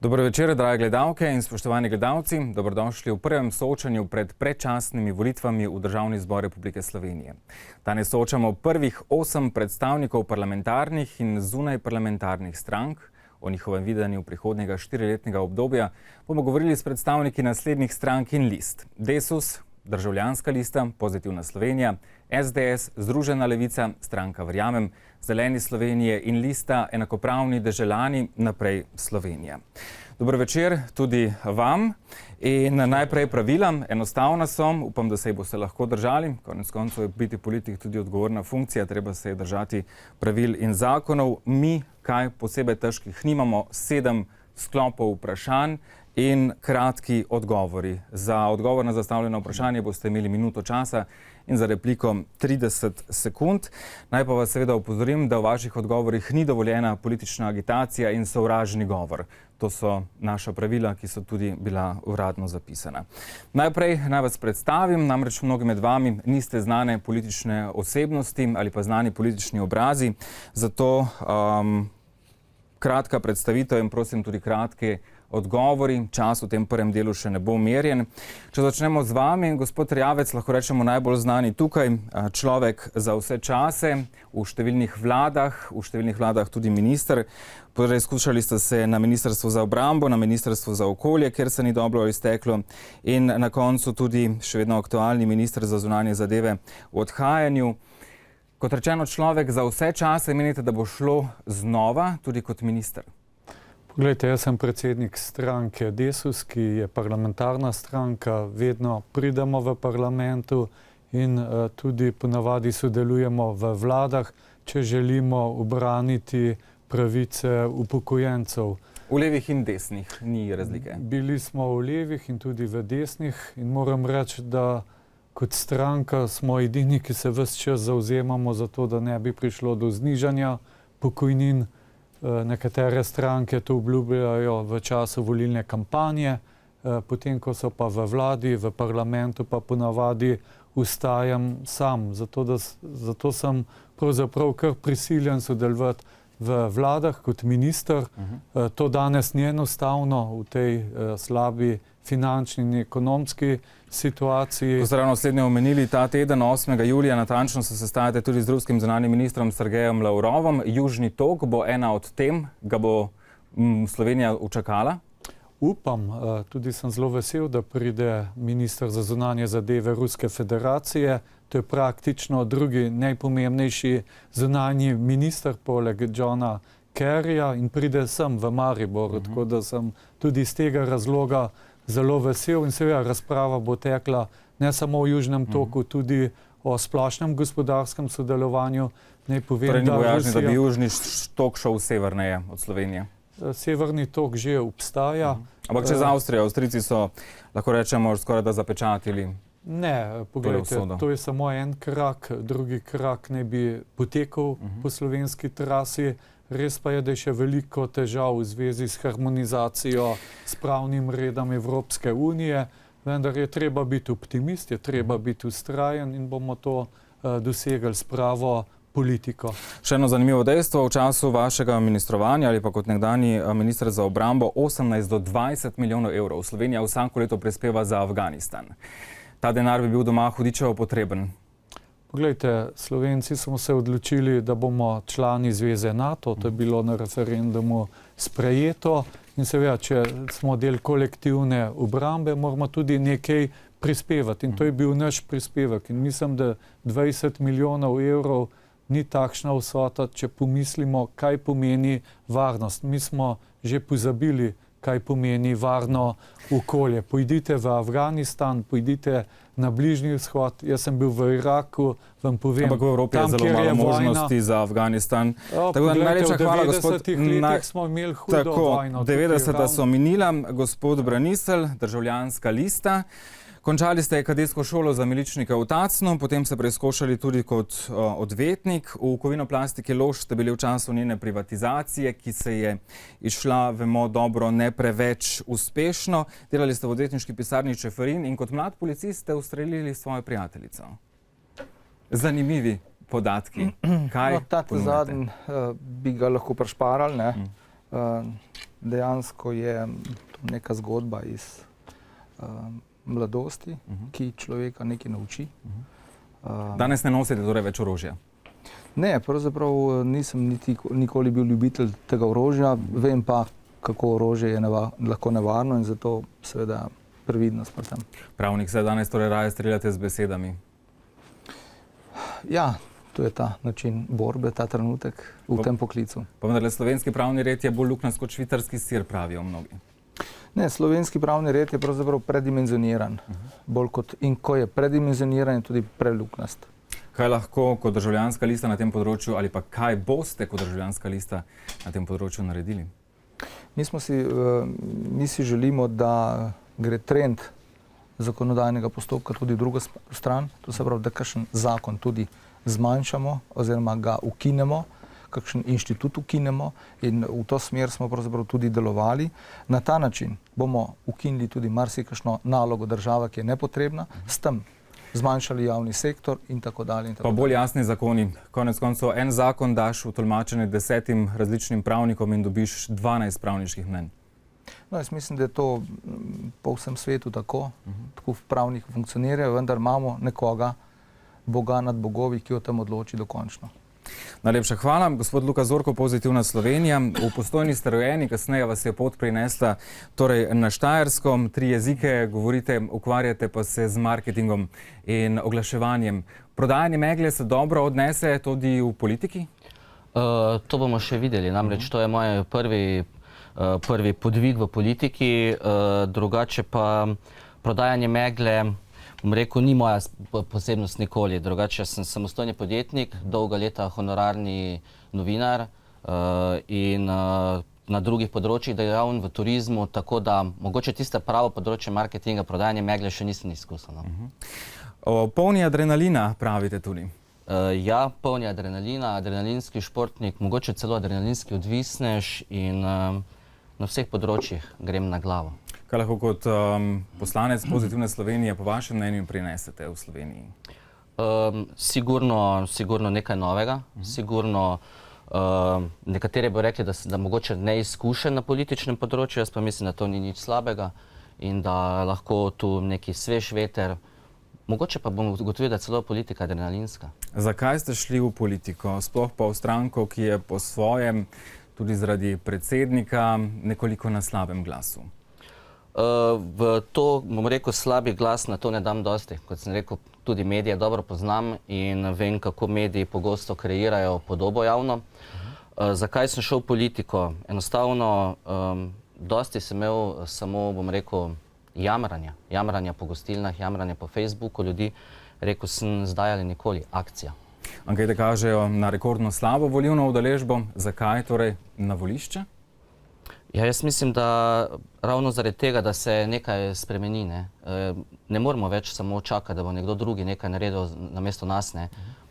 Dobro večer, drage gledalke in spoštovani gledalci. Dobrodošli v prvem soočanju pred predčasnimi volitvami v Državni zbor Republike Slovenije. Danes soočamo prvih 8 predstavnikov parlamentarnih in zunaj parlamentarnih strank. O njihovem videnju prihodnjega 4-letnega obdobja bomo govorili s predstavniki naslednjih strank in list. Desus, Državljanska lista, Pozitivna Slovenija, SDS, Združena levica, Stranka Verjamem, Zeleni Slovenije in lista Enakopravni deželani, Naprej Slovenija. Dobro večer tudi vam in najprej pravila. Enostavna so, upam, da se jih boste lahko držali. Konec koncev je biti politik tudi odgovorna funkcija, treba se je držati pravil in zakonov. Mi kaj posebej težkih nimamo, 7 sklopov vprašanj in kratki odgovori. Za odgovor na zastavljeno vprašanje boste imeli minuto časa in za repliko 30 sekund. Naj pa vas seveda opozorim, da v vaših odgovorih ni dovoljena politična agitacija in sovražni govor. To so naša pravila, ki so tudi bila uradno zapisana. Najprej naj vas predstavim, namreč mnogi med vami niste znane politične osebnosti ali pa znani politični obrazi, zato kratka predstavitev in prosim tudi kratke odgovori. Čas v tem prvem delu še ne bo merjen. Če začnemo z vami, gospod Erjavec, lahko rečemo najbolj znani tukaj, človek za vse čase, v številnih vladah tudi minister. Preizkušali ste se na Ministrstvu za obrambo, na Ministrstvu za okolje, kjer se ni dobro izteklo, in na koncu tudi še vedno aktualni minister za zunanje zadeve v odhajanju. Kot rečeno, človek za vse čase, menite, da bo šlo znova tudi kot minister? Poglejte, jaz sem predsednik stranke Desus, ki je parlamentarna stranka, vedno pridemo v parlamentu in tudi ponavadi sodelujemo v vladah, če želimo ubraniti pravice upokojencev. V levih in desnih ni razlike? Bili smo v levih in tudi v desnih in moram reči, da kot stranka smo edini, ki se ves čas zavzemamo za to, da ne bi prišlo do znižanja pokojnin. Nekatere stranke to obljubljajo v času volilne kampanje, potem ko so pa v vladi, v parlamentu pa ponavadi ustajam sam. Zato sem pravzaprav kar prisiljen sodelovati v vladah kot minister. To danes ni enostavno v tej slabi finančni in ekonomski situaciji. Ko ste ravno slednje omenili, ta teden 8. julija natančno se sestajate tudi z ruskim zunanjim ministrom Sergejem Lavrovom. Južni tok bo ena od tem, ga bo Slovenija učakala? Upam, tudi sem zelo vesel, da pride minister za zunanje zadeve Ruske federacije. To je praktično drugi najpomembnejši zunanji minister poleg Johna Kerryja in pride sem v Mariboru, tako da sem tudi iz tega razloga zelo vesel in seveda razprava bo tekla ne samo o Južnem toku, tudi o splošnem gospodarskem sodelovanju. Torej ni bojazni, da bi Južni tok šel severneje od Slovenije? Severni tok že obstaja. Ampak čez Avstrijo, Avstrijci so, lahko rečemo, skoraj da zapečatili. Ne, pogledajte, to je samo en krak, drugi krak ne bi potekal po slovenski trasi. Res pa je, da je še veliko težav v zvezi s harmonizacijo, s pravnim redom Evropske unije, vendar je treba biti optimist, je treba biti vztrajen in bomo to dosegli s pravo politiko. Še eno zanimivo dejstvo, v času vašega ministrovanja ali pa kot nekdanji minister za obrambo 18 do 20 milijonov evrov Slovenija vsako leto prispeva za Afganistan. Ta denar bi bil doma hudičevo potreben. Poglejte, Slovenci smo se odločili, da bomo člani Zveze NATO, to je bilo na referendumu sprejeto in seveda, če smo del kolektivne obrambe, moramo tudi nekaj prispevati in to je bil naš prispevek in mislim, da 20 milijonov evrov ni takšna vsota, če pomislimo, kaj pomeni varnost. Mi smo že pozabili, kaj pomeni varno okolje. Pojdite v Afganistan, pojdite na Bližnji vzhod. Jaz sem bil v Iraku, vam povem. Ampak v Evropi je zelo malo možnosti za Afganistan. Tako da najlepša hvala, gospod. V 90-ih letih smo imeli hudo vojno. 90-ta so minila, gospod Braniselj, Državljanska lista. Končali ste kadetsko šolo za miličnika v Tacnu, potem ste preizkušali tudi kot odvetnik. V Kovinoplastiki Lož ste bili v času njene privatizacije, ki se je išla, vemo dobro, ne preveč uspešno. Delali ste v odvetniški pisarni Čeferin in kot mlad policist ste ustrelili svojo prijateljico. Zanimivi podatki. Kaj Ta zadnji bi ga lahko prešparali, ne? dejansko je to neka zgodba iz mladosti, ki človeka nekaj nauči. Danes ne nosite torej več orožja? Ne, pravzaprav nisem nikoli bil ljubitelj tega orožja, vem pa, kako orožje je lahko nevarno in zato seveda previdnost pri tem. Pravnik, se danes torej raje streljate z besedami? Ja, to je ta način borbe, ta trenutek v tem poklicu. Pa vendarle slovenski pravni red je bolj luknjast kot švicarski sir, pravijo mnogi. Ne, slovenski pravni red je pravzaprav predimenzioniran. In ko je predimenzioniran, je tudi preluknjast. Kaj lahko kot Državljanska lista na tem področju ali pa kaj boste kot Državljanska lista na tem področju naredili? Mi si želimo, da gre trend zakonodajnega postopka tudi v drugo stran, to se pravi, da kakšen zakon tudi zmanjšamo oziroma ga ukinemo, kakšen inštitut ukinemo in v to smer smo pravzaprav tudi delovali. Na ta način bomo ukinili tudi marsikakšno nalogo države, ki je nepotrebna, s tem zmanjšali javni sektor in tako dalje. Pa bolj jasni zakoni. Konec koncev en zakon daš v tolmačenje 10 različnim pravnikom in dobiš 12 pravniških mnenj. No, jaz mislim, da je to po vsem svetu tako v pravnih funkcionirajo, vendar imamo nekoga, Boga nad bogovi, ki o tem odloči dokončno. Najlepša hvala. Gospod Luka Zorko, Pozitivna Slovenija. V Postojni ste rojeni, kasneje vas je pot prinesla torej na Štajerskom. 3 jezike govorite, ukvarjate pa se z marketingom in oglaševanjem. Prodajanje megle se dobro odnese tudi v politiki? To bomo še videli. Namreč to je moj prvi podvig v politiki. Drugače pa prodajanje megle, bom rekel, ni moja posebnost nikoli. Drugače sem samostojni podjetnik, dolga leta honorarni novinar in na drugih področjih dejavn v turizmu, tako da mogoče tiste pravo področje marketinga, prodajanje megle še nisem izkusil. Polni adrenalina pravite tudi. Ja, polni adrenalina, adrenalinski športnik, mogoče celo adrenalinski odvisnež in na vseh področjih grem na glavo. Kaj lahko kot poslanec Pozitivne Slovenije po vašem mnenju prinesete v Sloveniji? Sigurno nekaj novega. Sigurno nekateri bo rekli, da mogoče neizkušen na političnem področju, jaz pa mislim, da to ni nič slabega in da lahko tu neki svež veter. Mogoče pa bomo ugotovili, da je celo politika adrenalinska. Zakaj ste šli v politiko? Sploh pa v stranko, ki je po svojem, tudi zaradi predsednika, nekoliko na slabem glasu? V to, bom rekel, slabi glas, na to ne dam dosti. Kot sem rekel, tudi medije dobro poznam in vem, kako mediji pogosto kreirajo podobo javno. Zakaj sem šel v politiko? Enostavno, dosti sem imel samo, bom rekel, jamranja po gostilnah, jamranja po Facebooku ljudi. Rekel sem, zdaj ali nikoli, akcija. Ankete kažejo na rekordno slabo volilno udeležbo. Zakaj torej na volišče? Ja, jaz mislim, da ravno zaradi tega, da se nekaj spremeni. Ne moramo več samo čakati, da bo nekdo drugi nekaj naredil namesto nas,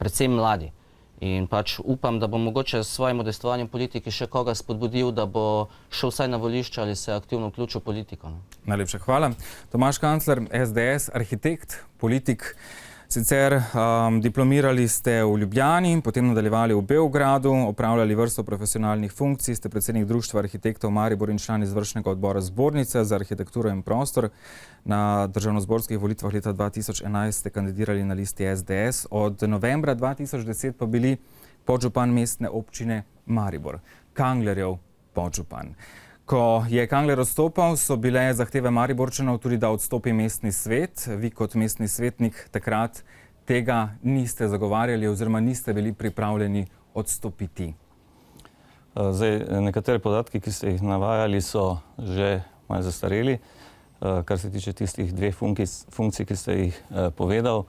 predvsem mladi. In pač upam, da bo mogoče s svojim udejstvovanjem politiki še koga spodbudil, da bo šel vsaj na volišče ali se aktivno vključil v politiko. Najlepša hvala. Tomaž Kancler, SDS, arhitekt, politik. Sicer diplomirali ste v Ljubljani, potem nadaljevali v Beogradu, opravljali vrsto profesionalnih funkcij, ste predsednik Društva arhitektov Maribor in član izvršnega odbora Zbornice za arhitekturo in prostor. Na državnozborskih volitvah leta 2011 ste kandidirali na listi SDS, od novembra 2010 pa bili podžupan mestne občine Maribor, Kanglerjev podžupan. Ko je Kangler odstopal, so bile zahteve Mariborčanov tudi, da odstopi mestni svet. Vi kot mestni svetnik takrat tega niste zagovarjali oziroma niste bili pripravljeni odstopiti. Nekateri podatki, ki ste jih navajali, so že malo zastareli, kar se tiče tistih 2 funkcij, ki ste jih povedal.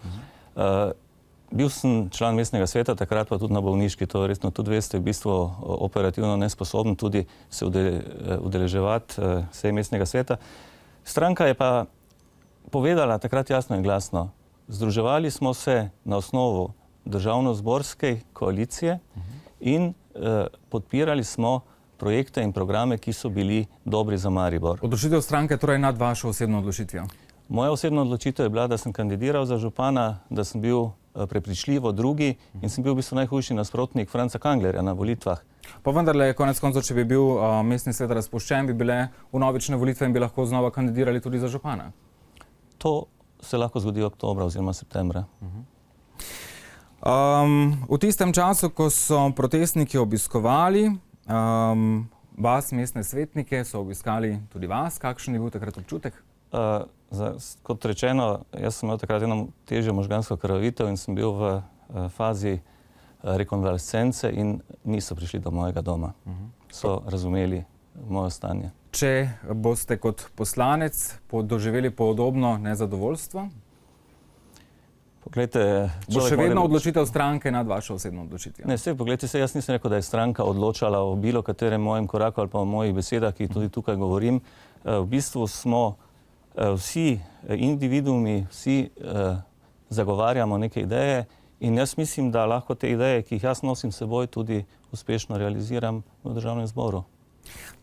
Bil sem član mestnega sveta, takrat pa tudi na bolniški, to resno tudi veste, v bistvu operativno nesposoben tudi se udeleževati sej mestnega sveta. Stranka je pa povedala takrat jasno in glasno, združevali smo se na osnovu državno-zborske koalicije in podpirali smo projekte in programe, ki so bili dobri za Maribor. Odločitev stranke torej nad vašo osebno odločitvijo? Moja osebna odločitev je bila, da sem kandidiral za župana, da sem bil prepričljivo drugi in sem bil v bistvu najhujši nasprotnik Franca Kanglerja na volitvah. Pa vendarle, konec koncev, če bi bil mestni svet razpuščen, bi bile vnovične volitve in bi lahko znova kandidirali tudi za župana. To se lahko zgodi oktobra oziroma septembra. V tistem času, ko so protestniki obiskovali vas, mestne svetnike, so obiskali tudi vas. Kakšen je bil takrat občutek? Kot rečeno, jaz sem imel takrat eno težjo možgansko krvavitev in sem bil v fazi rekonvalescence in niso prišli do mojega doma. So razumeli moje stanje. Če boste kot poslanec doživeli podobno nezadovoljstvo, Poglejte, bo še vedno odločitev stranke nad vašo osebno odločitvijo? Ne, poglejte, jaz nisem rekel, da je stranka odločala o bilo katerem mojem koraku ali pa o mojih besedah, ki tudi tukaj govorim. V bistvu smo vsi individuumi, vsi zagovarjamo neke ideje in jaz mislim, da lahko te ideje, ki jih jaz nosim s seboj, tudi uspešno realiziram v Državnem zboru.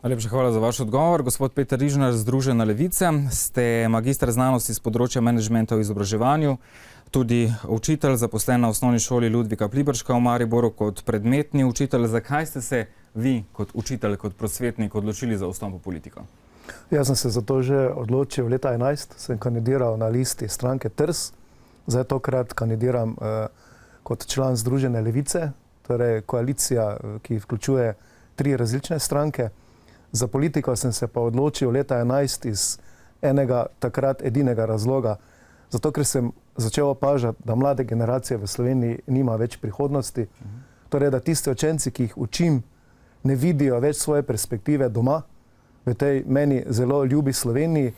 Najlepša hvala za vaš odgovor. Gospod Peter Rižnar, Združena Levica, ste magister znanosti z področja menedžmenta v izobraževanju, tudi učitelj, zaposlen na osnovni šoli Ludvika Pliberška v Mariboru kot predmetni učitelj. Zakaj ste se vi kot učitelj, kot prosvetnik odločili za vstop v politiko? Jaz sem se za to že odločil leta 2011, sem kandidiral na listi stranke TRS, zdaj tokrat kandidiram kot član Združene Levice, torej koalicija, ki vključuje 3 različne stranke. Za politiko sem se pa odločil leta 2011 iz enega takrat edinega razloga, zato ker sem začel opažati, da mlade generacije v Sloveniji nima več prihodnosti, torej da tisti učenci, ki jih učim, ne vidijo več svoje perspektive doma, v tej meni zelo ljubi Sloveniji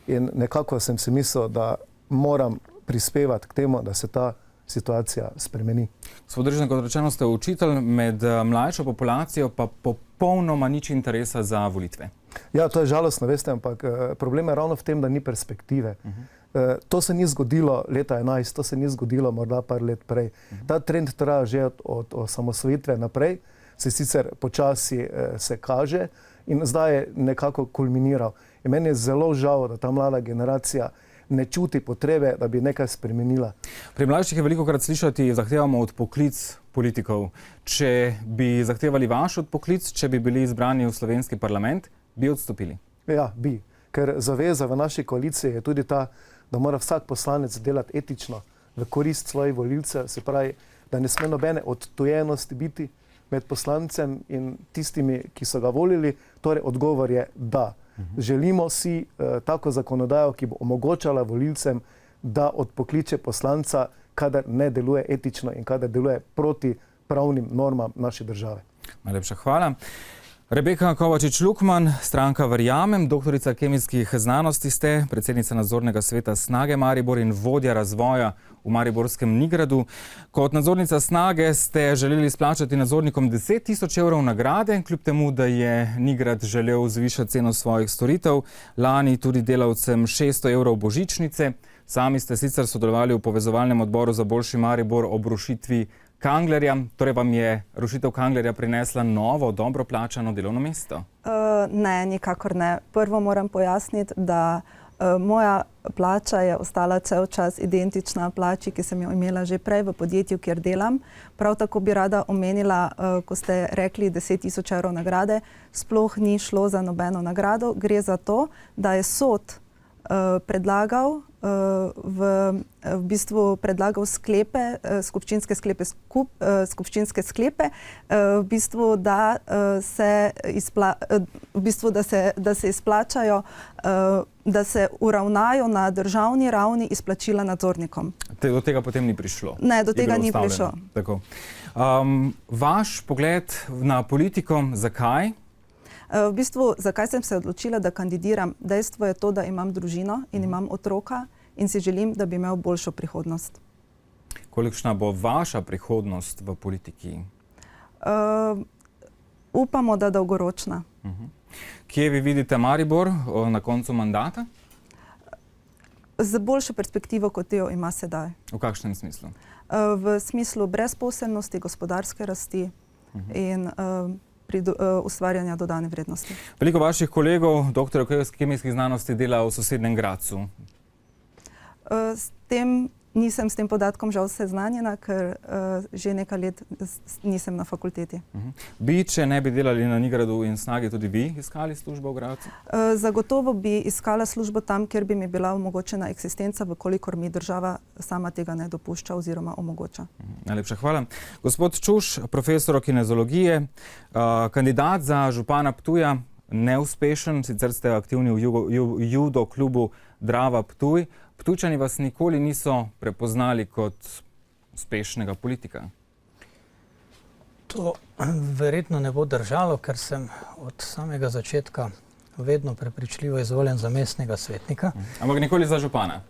in nekako sem si mislil, da moram prispevati k temu, da se ta situacija spremeni. Gospod Rižnar, kot rečeno, ste učitelj, med mlajšo populacijo pa popolnoma nič interesa za volitve. Ja, to je žalostno, veste, ampak problem je ravno v tem, da ni perspektive. To se ni zgodilo leta 2011, to se ni zgodilo morda par let prej. Ta trend traja že od osamosvojitve naprej, se sicer počasi se kaže in zdaj je nekako kulminiral. In meni je zelo žal, da ta mlada generacija ne čuti potrebe, da bi nekaj spremenila. Pri mlajših je veliko krat slišati, zahtevamo odpoklic politikov. Če bi zahtevali vaš odpoklic, če bi bili izbrani v slovenski parlament, bi odstopili? Ja, bi. Ker zaveza v naši koaliciji je tudi ta, da mora vsak poslanec delati etično v korist svojih volivcev, se pravi, da ne sme nobene odtujenosti biti med poslancem in tistimi, ki so ga volili. Torej, odgovor je da. Želimo si tako zakonodajo, ki bo omogočala volilcem, da odpokliče poslanca, kadar ne deluje etično in kadar deluje proti pravnim normam naše države. Najlepša hvala. Rebeka Kovačič-Lukman, stranka Verjamem, doktorica kemijskih znanosti ste, predsednica nadzornega sveta Snage Maribor in vodja razvoja v mariborskem Nigradu. Kot nadzornica Snage ste želeli izplačati nadzornikom 10 000 evrov nagrade, kljub temu, da je Nigrad želel zvišati ceno svojih storitev, lani tudi delavcem 600 evrov božičnice. Sami ste sicer sodelovali v povezovalnem odboru za boljši Maribor ob rušitvi Kanglerja, torej vam je rušitev Kanglerja prinesla novo, dobro plačano delovno mesto? Ne, nikakor ne. Prvo moram pojasniti, da moja plača je ostala cel čas identična plači, ki sem jo imela že prej v podjetju, kjer delam. Prav tako bi rada omenila, ko ste rekli 10 000 evrov nagrade, sploh ni šlo za nobeno nagrado. Gre za to, da je sod predlagal predlagal sklepe, skupščinske sklepe, v bistvu, da se izplačajo, da se uravnajo na državni ravni izplačila nadzornikom. Do tega potem ni prišlo? Ne, do tega ni prišlo. Tako. Vaš pogled na politiko, zakaj? V bistvu, zakaj sem se odločila, da kandidiram? Dejstvo je to, da imam družino in imam otroka in si želim, da bi imel boljšo prihodnost. Kolikšna bo vaša prihodnost v politiki? Upamo, da dolgoročna. Kje vi vidite Maribor na koncu mandata? Z boljšo perspektivo, kot jo ima sedaj. V kakšnem smislu? V smislu brezposelnosti, gospodarske rasti in pri ustvarjanju dodane vrednosti. Veliko vaših kolegov, doktorjev kemijskih znanosti, dela v sosednjem Gradcu. S tem Nisem s tem podatkom žal seznanjena, ker že nekaj let nisem na fakulteti. Bi, če ne bi delali na Nigradu in Snagi, tudi vi iskali službo v Gradcu? Zagotovo bi iskala službo tam, kjer bi mi bila omogočena eksistenca, vkolikor mi država sama tega ne dopušča oziroma omogoča. Najlepša hvala. Gospod Čuš, profesor kinezologije, kandidat za župana Ptuja, neuspešen, sicer ste aktivni v judo klubu Drava Ptuj. Ptujčani vas nikoli niso prepoznali kot uspešnega politika. To verjetno ne bo držalo, ker sem od samega začetka vedno prepričljivo izvoljen za mestnega svetnika. Ampak nikoli za župana?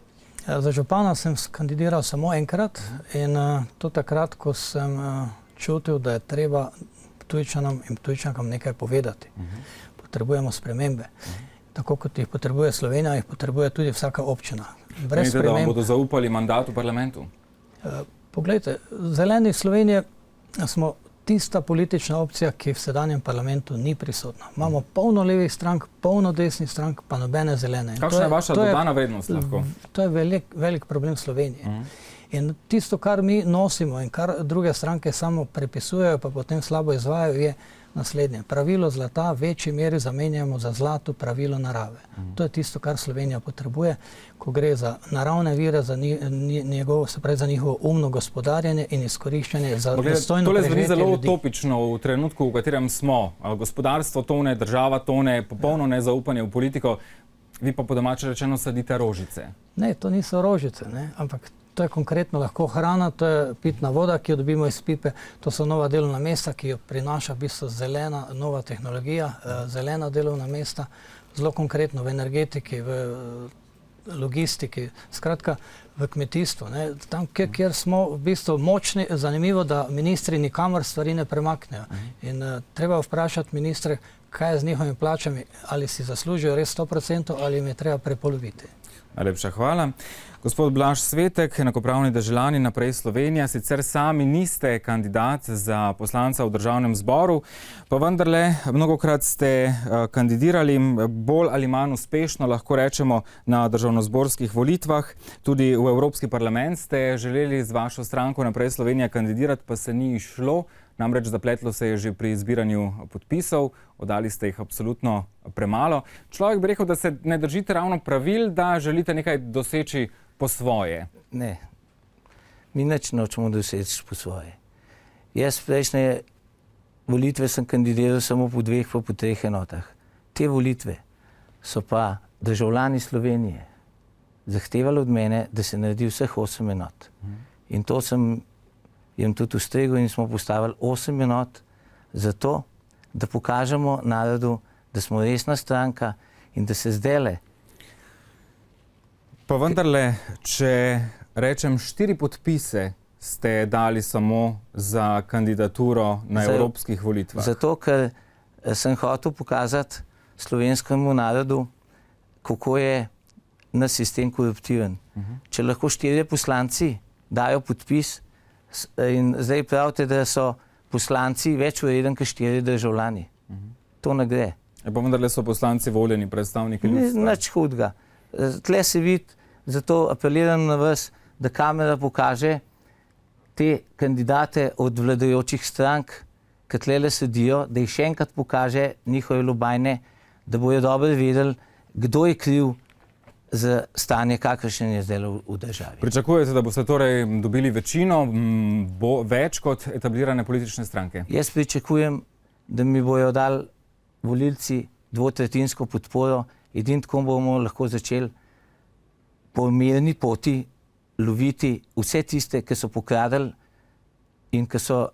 Za župana sem kandidiral samo enkrat in to takrat, ko sem čutil, da je treba Ptujčanom in Ptujčankam nekaj povedati. Potrebujemo spremembe. Tako kot jih potrebuje Slovenija, jih potrebuje tudi vsaka občina. Menite, da vam bodo zaupali mandat v parlamentu? Poglejte, Zeleni Slovenije smo tista politična opcija, ki v sedanjem parlamentu ni prisotna. Imamo polno levih strank, polno desnih strank, pa nobene zelene. Kakšna je vaša dodana vrednost lahko? To je velik problem Slovenije. In tisto, kar mi nosimo in kar druge stranke samo prepisujejo, pa potem slabo izvajajo, je naslednje. Pravilo zlata v večji meri zamenjamo za zlato pravilo narave. To je tisto, kar Slovenija potrebuje, ko gre za naravne vire, za za njihovo umno gospodarjenje in izkoriščanje za dostojno preživetje ljudi. Tole zveni zelo utopično v trenutku, v katerem smo. Gospodarstvo tone, država tone, popolno nezaupanje v politiko. Vi pa po domače rečeno sadite rožice. Ne, to niso rožice, ne? Ampak to je konkretno lahko hrana, to je pitna voda, ki jo dobimo iz pipe, to so nova delovna mesta, ki jo prinaša v bistvu zelena, nova tehnologija, zelena delovna mesta, zelo konkretno v energetiki, v logistiki, skratka v kmetijstvu. Ne? Tam, kjer smo v bistvu močni, zanimivo, da ministri nikamor stvari ne premaknejo. In treba vprašati ministre, kaj je z njihovimi plačami, ali si zaslužijo res 100% ali jim je treba prepoloviti. Najlepša hvala. Gospod Blaž Svetek, enakopravni državljani Naprej Slovenija, sicer sami niste kandidat za poslanca v državnem zboru, pa vendarle mnogokrat ste kandidirali bolj ali manj uspešno, lahko rečemo, na državnozborskih volitvah. Tudi v Evropski parlament ste želeli z vašo stranko Naprej Slovenija kandidirati, pa se ni išlo. Namreč zapletlo se je že pri izbiranju podpisov, oddali ste jih absolutno premalo. Človek bi rekel, da se ne držite ravno pravil, da želite nekaj doseči po svoje. Ne, mi nič nočemo doseči po svoje. Jaz prejšnje volitve sem kandidiral samo po 2 pa po 3 enotah. Te volitve so pa državljani Slovenije zahtevali od mene, da se naredi vseh 8 enot. In to sem jim tudi ustregel in smo postavili 8 enot zato, da pokažemo narodu, da smo resna stranka in da se zdele. Pa vendarle, če rečem 4 podpise ste dali samo za kandidaturo na evropskih volitvah. Zato, ker sem hotel pokazati slovenskemu narodu, kako je naš sistem koruptiven. Če lahko 4 poslanci dajo podpis, in zdaj pravite, da so poslanci več vreden kot 4 državljani. To ne gre. Pa vendarle so poslanci voljeni predstavniki ljudstva. Nič hudega. Tle se vidi, zato apeliram na vas, da kamera pokaže te kandidate od vladajočih strank, ki tlele sedijo, da jih še enkrat pokaže njihove lobajne, da bojo dobro vedeli, kdo je kriv za stanje, kakršen je zdaj v državi. Pričakujete, da boste torej dobili večino, več kot etablirane politične stranke? Jaz pričakujem, da mi bojo dali volilci 2/3 podporo, edino tako bomo lahko začeli po mirni poti loviti vse tiste, ki so pokradali in ki so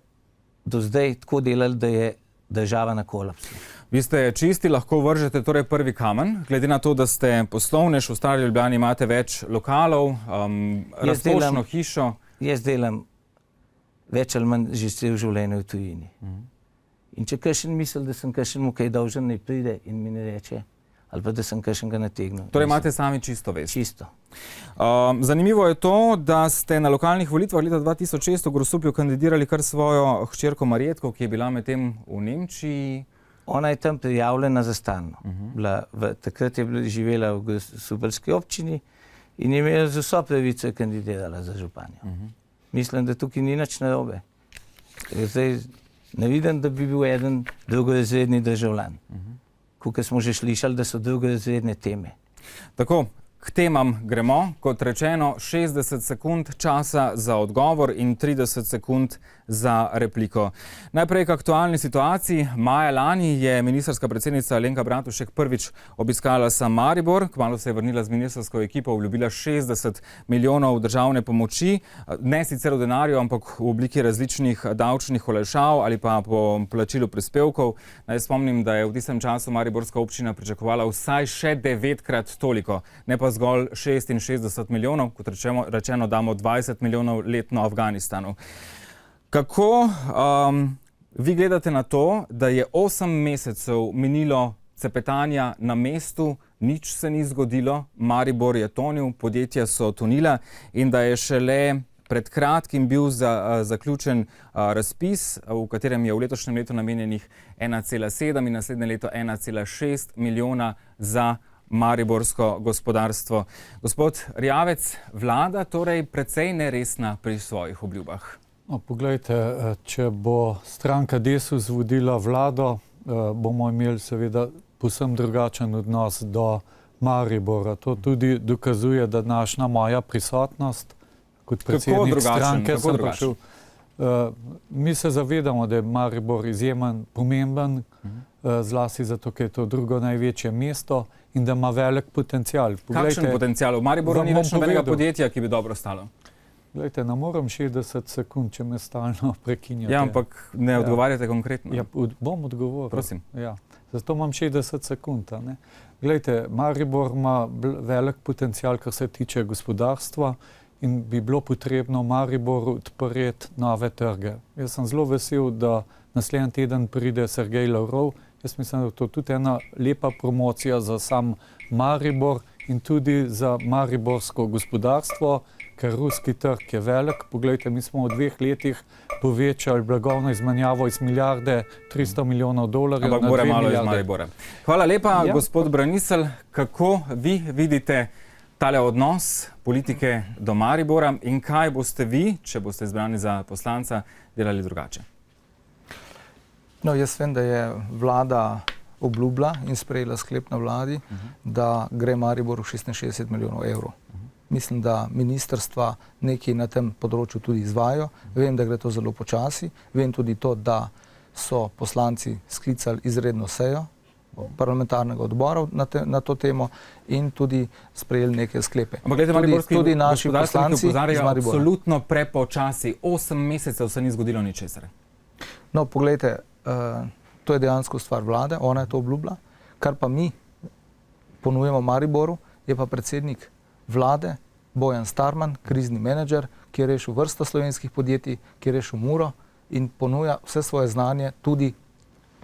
do zdaj tako delali, da je država na kolapsu. Vi ste čisti, lahko vržete torej prvi kamen, glede na to, da ste poslovnež, v Stari Ljubljani imate več lokalov, razkošno hišo. Jaz delam več ali manj že cel življenje v tujini. In če kakšen misli, da sem kakšenmu kaj dolžen, naj pride in mi ne reče, ali pa da sem kakšenga nategnil. Torej imate sami čisto vest? Čisto. Zanimivo je to, da ste na lokalnih volitvah leta 2006 v Grosuplju kandidirali kar svojo hčerko Marjetko, ki je bila medtem v Nemčiji. Ona je tam prijavljena za stalno. Takrat je živela v Grosupeljski občini in je imela z vso pravico kandidirala za županjo. Mislim, da tukaj ni nič narobe. Zdaj ne vidim, da bi bil eden drugorazredni državljan. Kakor smo že slišali, da so drugorazredne teme. Tako, k temam gremo. Kot rečeno, 60 sekund časa za odgovor in 30 sekund za repliko. Najprej k aktualni situaciji. Maja lani je ministrska predsednica Alenka Bratušek prvič obiskala sam Maribor. Kmalu se je vrnila z ministrsko ekipo, obljubila 60 milijonov državne pomoči. Ne sicer v denarju, ampak v obliki različnih davčnih olajšav ali pa po plačilu prispevkov. Naj spomnim, da je v tistem času mariborska občina pričakovala vsaj še 9-krat toliko, ne pa zgolj 66 milijonov, kot rečeno damo 20 milijonov letno Afganistanu. Kako vi gledate na to, da je 8 mesecev minilo cepetanja na mestu, nič se ni zgodilo, Maribor je tonil, podjetja so tonila in da je šele pred kratkim bil zaključen razpis, v katerem je v letošnjem letu namenjenih 1,7 in naslednje leto 1,6 milijona za mariborsko gospodarstvo. Gospod Erjavec, vlada torej precej neresna pri svojih obljubah. No, poglejte, če bo stranka Desus vodila vlado, bomo imeli seveda povsem drugačen odnos do Maribora. To tudi dokazuje, da današnja moja prisotnost kot predsednik stranke sem prišel. Mi se zavedamo, da je Maribor izjemen pomemben, zlasti zato, ker je to drugo največje mesto in da ima velik potencial. Kakšen potencial? V Mariboru ni več nobenega podjetja, ki bi dobro stalo. Glejte, ne morem 60 sekund, če me stalno prekinjate. Ja, ampak ne odgovarjate konkretno. Ja, bom odgovoril. Prosim. Ja, zato imam 60 sekund. Ne? Glejte, Maribor ima velik potencial, kar se tiče gospodarstva in bi bilo potrebno Mariboru odpreti nove trge. Jaz sem zelo vesel, da naslednji teden pride Sergej Lavrov. Jaz mislim, da je to tudi ena lepa promocija za sam Maribor in tudi za mariborsko gospodarstvo, ker ruski trg je velik. Poglejte, mi smo v 2 letih povečali blagovno izmenjavo iz milijarde 300 milijonov dolarjev na 2 milijarde. Ampak malo iz Maribora. Hvala lepa, gospod Braniselj. Kako vi vidite tale odnos politike do Maribora in kaj boste vi, če boste izbrani za poslanca, delali drugače? No, jaz vem, da je vlada obljubila in sprejela sklep na vladi, da gre Mariboru 66 milijonov evrov. Mislim, da ministrstva nekaj na tem področju tudi izvajajo. Vem, da gre to zelo počasi. Vem tudi to, da so poslanci sklicali izredno sejo parlamentarnega odbora na to temo in tudi sprejeli neke sklepe. Ampak gledajte, mariborski gospodarstveniki opozarjajo absolutno prepočasi. 8 mesecev se ni zgodilo ničesar. No, poglejte, to je dejansko stvar vlade, ona je to obljubila. Kar pa mi ponujemo Mariboru, je pa predsednik vlade Bojan Starman, krizni menedžer, ki je rešil vrsto slovenskih podjetij, ki je rešil Muro in ponuja vse svoje znanje tudi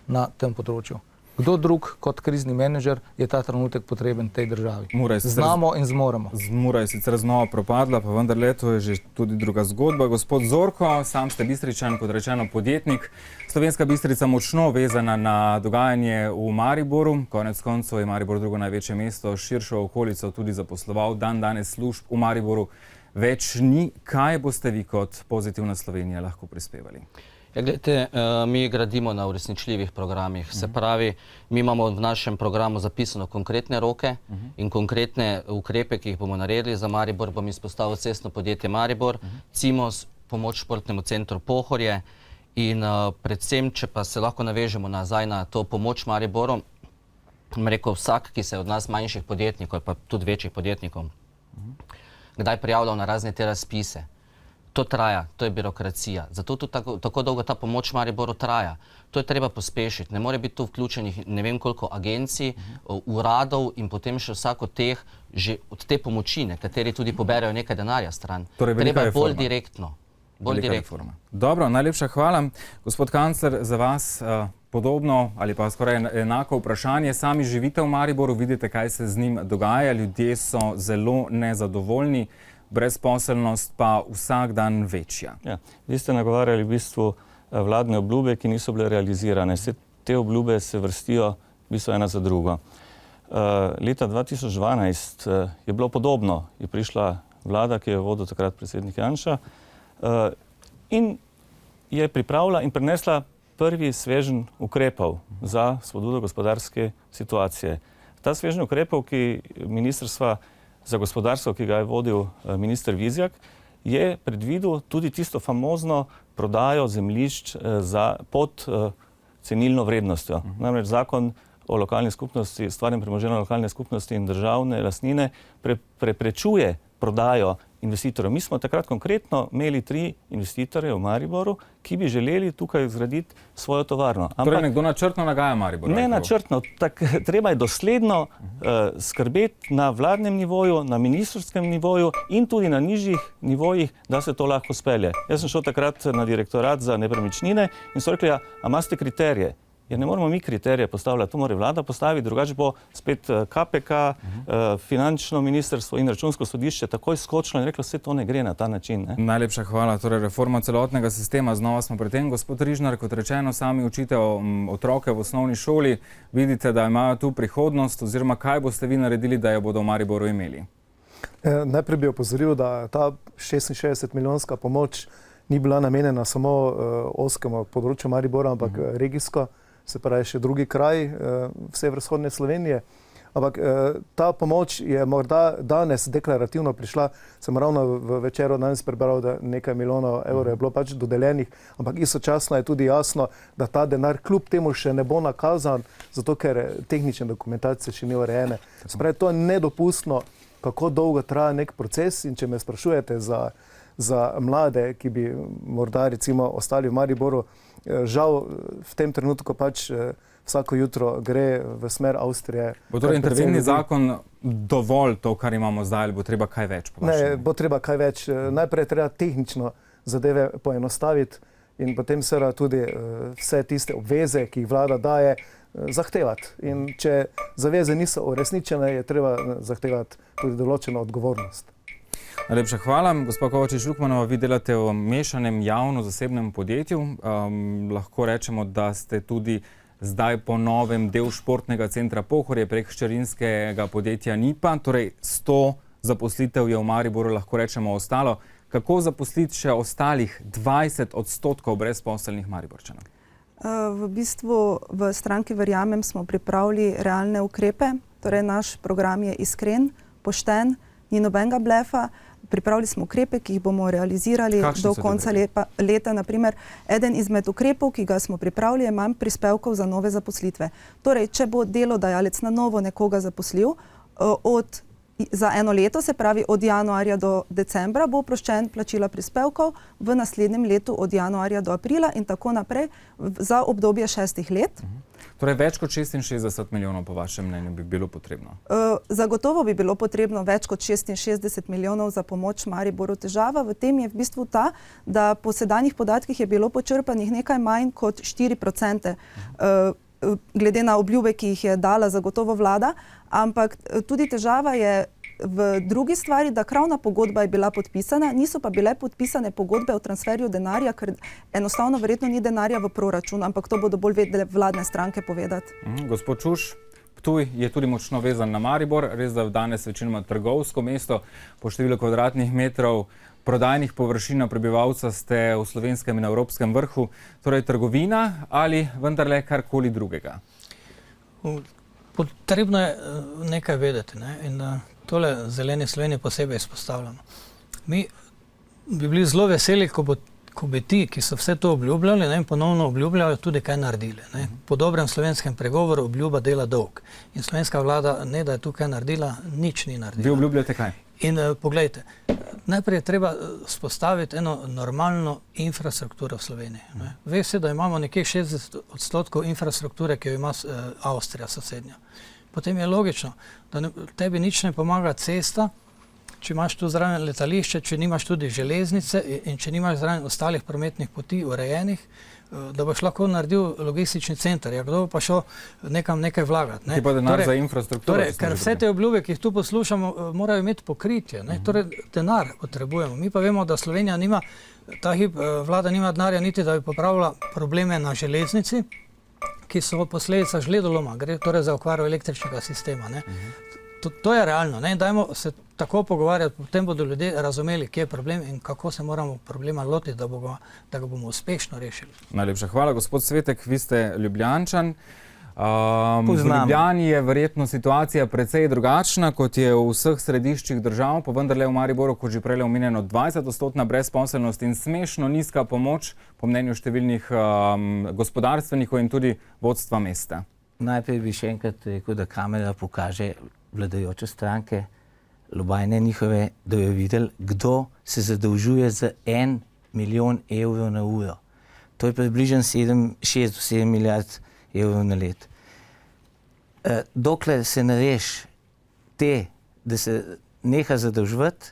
na tem področju. Kdo drug kot krizni menedžer je ta trenutek potreben tej državi? Znamo in zmoremo. Mura je sicer znova propadla, pa vendarle to je že tudi druga zgodba. Gospod Zorko, sam ste Bistričan, kot rečeno podjetnik. Slovenska Bistrica močno vezana na dogajanje v Mariboru. Konec koncev je Maribor drugo največje mesto, širšo okolico tudi zaposloval. Danes služb v Mariboru več ni. Kaj boste vi kot Pozitivna Slovenija lahko prispevali? Ja, gledajte, mi gradimo na uresničljivih programih. Se pravi, mi imamo v našem programu zapisano konkretne roke in konkretne ukrepe, ki jih bomo naredili za Maribor. Bom izpostavil cestno podjetje Maribor, Cimos, pomoč športnemu centru Pohorje in predvsem, če pa se lahko navežemo nazaj na to pomoč Mariboru, rekel vsak, ki se je od nas manjših podjetnikov ali pa tudi večjih podjetnikov, kdaj prijavljal na razne te razpise. To traja, to je birokracija. Zato tudi tako dolgo ta pomoč Mariboru traja. To je treba pospešiti. Ne more biti tu vključenih ne vem koliko agencij, uradov in potem še vsak od teh, že od te pomoči, nekateri tudi poberejo nekaj denarja stran. Treba je bolj direktno. Dobro, najlepša hvala. Gospod kancler, za vas podobno ali pa skoraj enako vprašanje. Sami živite v Mariboru, vidite, kaj se z njim dogaja. Ljudje so zelo nezadovoljni. Brezposelnost pa vsak dan večja. Ja, vi ste nagovarjali v bistvu vladne obljube, ki niso bile realizirane. Te obljube se vrstijo v bistvu ena za drugo. Leta 2012 je bilo podobno. Je prišla vlada, ki je vodil takrat predsednik Janša, in je pripravila in prinesla prvi sveženj ukrepov za spodbudo gospodarske situacije. Ta sveženj ukrepov, ki Ministrstva za gospodarstvo, ki ga je vodil minister Vizjak, je predvidel tudi tisto famozno prodajo zemljišč pod cenilno vrednostjo. Namreč zakon o lokalni skupnosti, stvarnem premoženju lokalne skupnosti in državne lastnine preprečuje prodajo investitorjev. Mi smo takrat konkretno imeli 3 investitorje v Mariboru, ki bi želeli tukaj zgraditi svojo tovarno. Torej nekdo načrtno nagaja Maribor? Ne načrtno, treba je dosledno skrbeti na vladnem nivoju, na ministrskem nivoju in tudi na nižjih nivojih, da se to lahko spelje. Jaz sem šel takrat na direktorat za nepremičnine in so rekli, a imate kriterije? Jer ne moramo mi kriterije postavljati, to mora vlada postaviti, drugače bo spet KPK, finančno ministrstvo in računsko sodišče takoj skočilo in reklo, vse to ne gre na ta način. Ne? Najlepša hvala. Torej, reforma celotnega sistema, znova smo pri tem. Gospod Rižnar, kot rečeno, sami učite otroke v osnovni šoli, vidite, da imajo tu prihodnost, oziroma kaj boste vi naredili, da jo bodo v Mariboru imeli? Najprej bi opozoril, da ta 66 milijonska pomoč ni bila namenjena samo ozkemu področju Maribora, ampak regijsko, se pravi še drugi kraj severovzhodne Slovenije. Ampak ta pomoč je morda danes deklarativno prišla, sem ravno v Večeru danes prebral, da nekaj milijonov evrov je bilo pač dodeljenih, ampak istočasno je tudi jasno, da ta denar kljub temu še ne bo nakazan, zato ker tehnične dokumentacije še ni urejene. Se pravi, to je nedopustno, kako dolgo traja nek proces, in če me sprašujete za mlade, ki bi morda recimo ostali v Mariboru, žal v tem trenutku pač vsako jutro gre v smer Avstrije. Bo torej interventni zakon dovolj to, kar imamo zdaj, ali bo treba kaj več? Ne, bo treba kaj več. Najprej treba tehnično zadeve poenostaviti in potem seveda tudi vse tiste obveze, ki jih vlada daje, zahtevati. In če zaveze niso uresničene, je treba zahtevati tudi določeno odgovornost. Najlepša hvala. Gospa Kovačič-Lukmanova, vi delate v mešanem javno-zasebnem podjetju. Lahko rečemo, da ste tudi zdaj po novem del športnega centra Pohorje prek hčerinskega podjetja NIPA. Torej 100 zaposlitev je v Mariboru, lahko rečemo, ostalo. Kako zaposliti še ostalih 20% brezposelnih Mariborčanov? V bistvu v stranki Verjamem smo pripravili realne ukrepe. Torej naš program je iskren, pošten, ni nobenega blefa. Pripravili smo ukrepe, ki jih bomo realizirali do konca leta. Naprimer, eden izmed ukrepov, ki ga smo pripravili, je manj prispevkov za nove zaposlitve. Torej, če bo delodajalec na novo nekoga zaposlil za eno leto, se pravi od januarja do decembra, bo oproščen plačila prispevkov, v naslednjem letu od januarja do aprila in tako naprej za obdobje 6 let. Torej več kot 66 milijonov po vašem mnenju bi bilo potrebno? Zagotovo bi bilo potrebno več kot 66 milijonov za pomoč Mariboru. Težava v tem je v bistvu ta, da po sedanjih podatkih je bilo počrpanih nekaj manj kot 4%, glede na obljube, ki jih je dala zagotovo vlada, ampak tudi težava je v drugi stvari, da kravna pogodba je bila podpisana, niso pa bile podpisane pogodbe o transferju denarja, ker enostavno verjetno ni denarja v proračunu, ampak to bodo bolj vedele vladne stranke povedati. Gospod Čuš, Ptuj je tudi močno vezan na Maribor, res da danes večinoma trgovsko mesto, po številu kvadratnih metrov prodajnih površin na prebivalca ste v slovenskem in evropskem vrhu, torej trgovina ali vendarle karkoli drugega? Potrebno je nekaj vedeti, ne? In tole Zeleni Sloveniji posebej izpostavljamo. Mi bi bili zelo veseli, ko bi ti, ki so vse to obljubljali, ne, ponovno obljubljajo, tudi kaj naredili. Ne. Po dobrem slovenskem pregovoru obljuba dela dolg. In slovenska vlada, ne da je tukaj naredila, nič ni naredila. Vi obljubljate kaj? In poglejte, najprej je treba spostaviti eno normalno infrastrukturo v Sloveniji. Ne. Ve se, da imamo nekje 60% infrastrukture, ki jo ima Avstrija sosednja. Potem je logično, da tebi nič ne pomaga cesta, če imaš tu zraven letališče, če nimaš tudi železnice in če nimaš zraven ostalih prometnih poti urejenih, da boš lahko naredil logistični center. Ja, kdo pa šel nekam nekaj vlagati? Ne? Ki pa denar za infrastrukturo. Torej, ker vse te obljube, ki jih tu poslušamo, morajo imeti pokritje. Ne? Torej, denar potrebujemo. Mi pa vemo, da Slovenija nima, ta hip vlada nima denarja niti, da bi popravila probleme na železnici, ki so posledica žledoloma, gre torej za okvaro električnega sistema. Ne. To je realno. Ne. Dajmo se tako pogovarjati, potem bodo ljudje razumeli, kje je problem in kako se moramo problema lotiti, da ga bomo uspešno rešili. Najlepša hvala, gospod Svetek, vi ste Ljubljančan. V Poznam. Ljubljani je verjetno situacija precej drugačna, kot je v vseh središčih držav, pa vendarle v Mariboru, kot že prej omenjeno, 20% brezposelnost in smešno nizka pomoč, po mnenju številnih gospodarstvenikov in tudi vodstva mesta. Najprej bi še enkrat rekel, da kamera pokaže vladajoče stranke, Lubajne njihove, da jo videli, kdo se zadolžuje za 1 milijon evrov na uro. To je približno 6 do 7 milijard evrov na let. Dokler se ne reši da se neha zadolževati,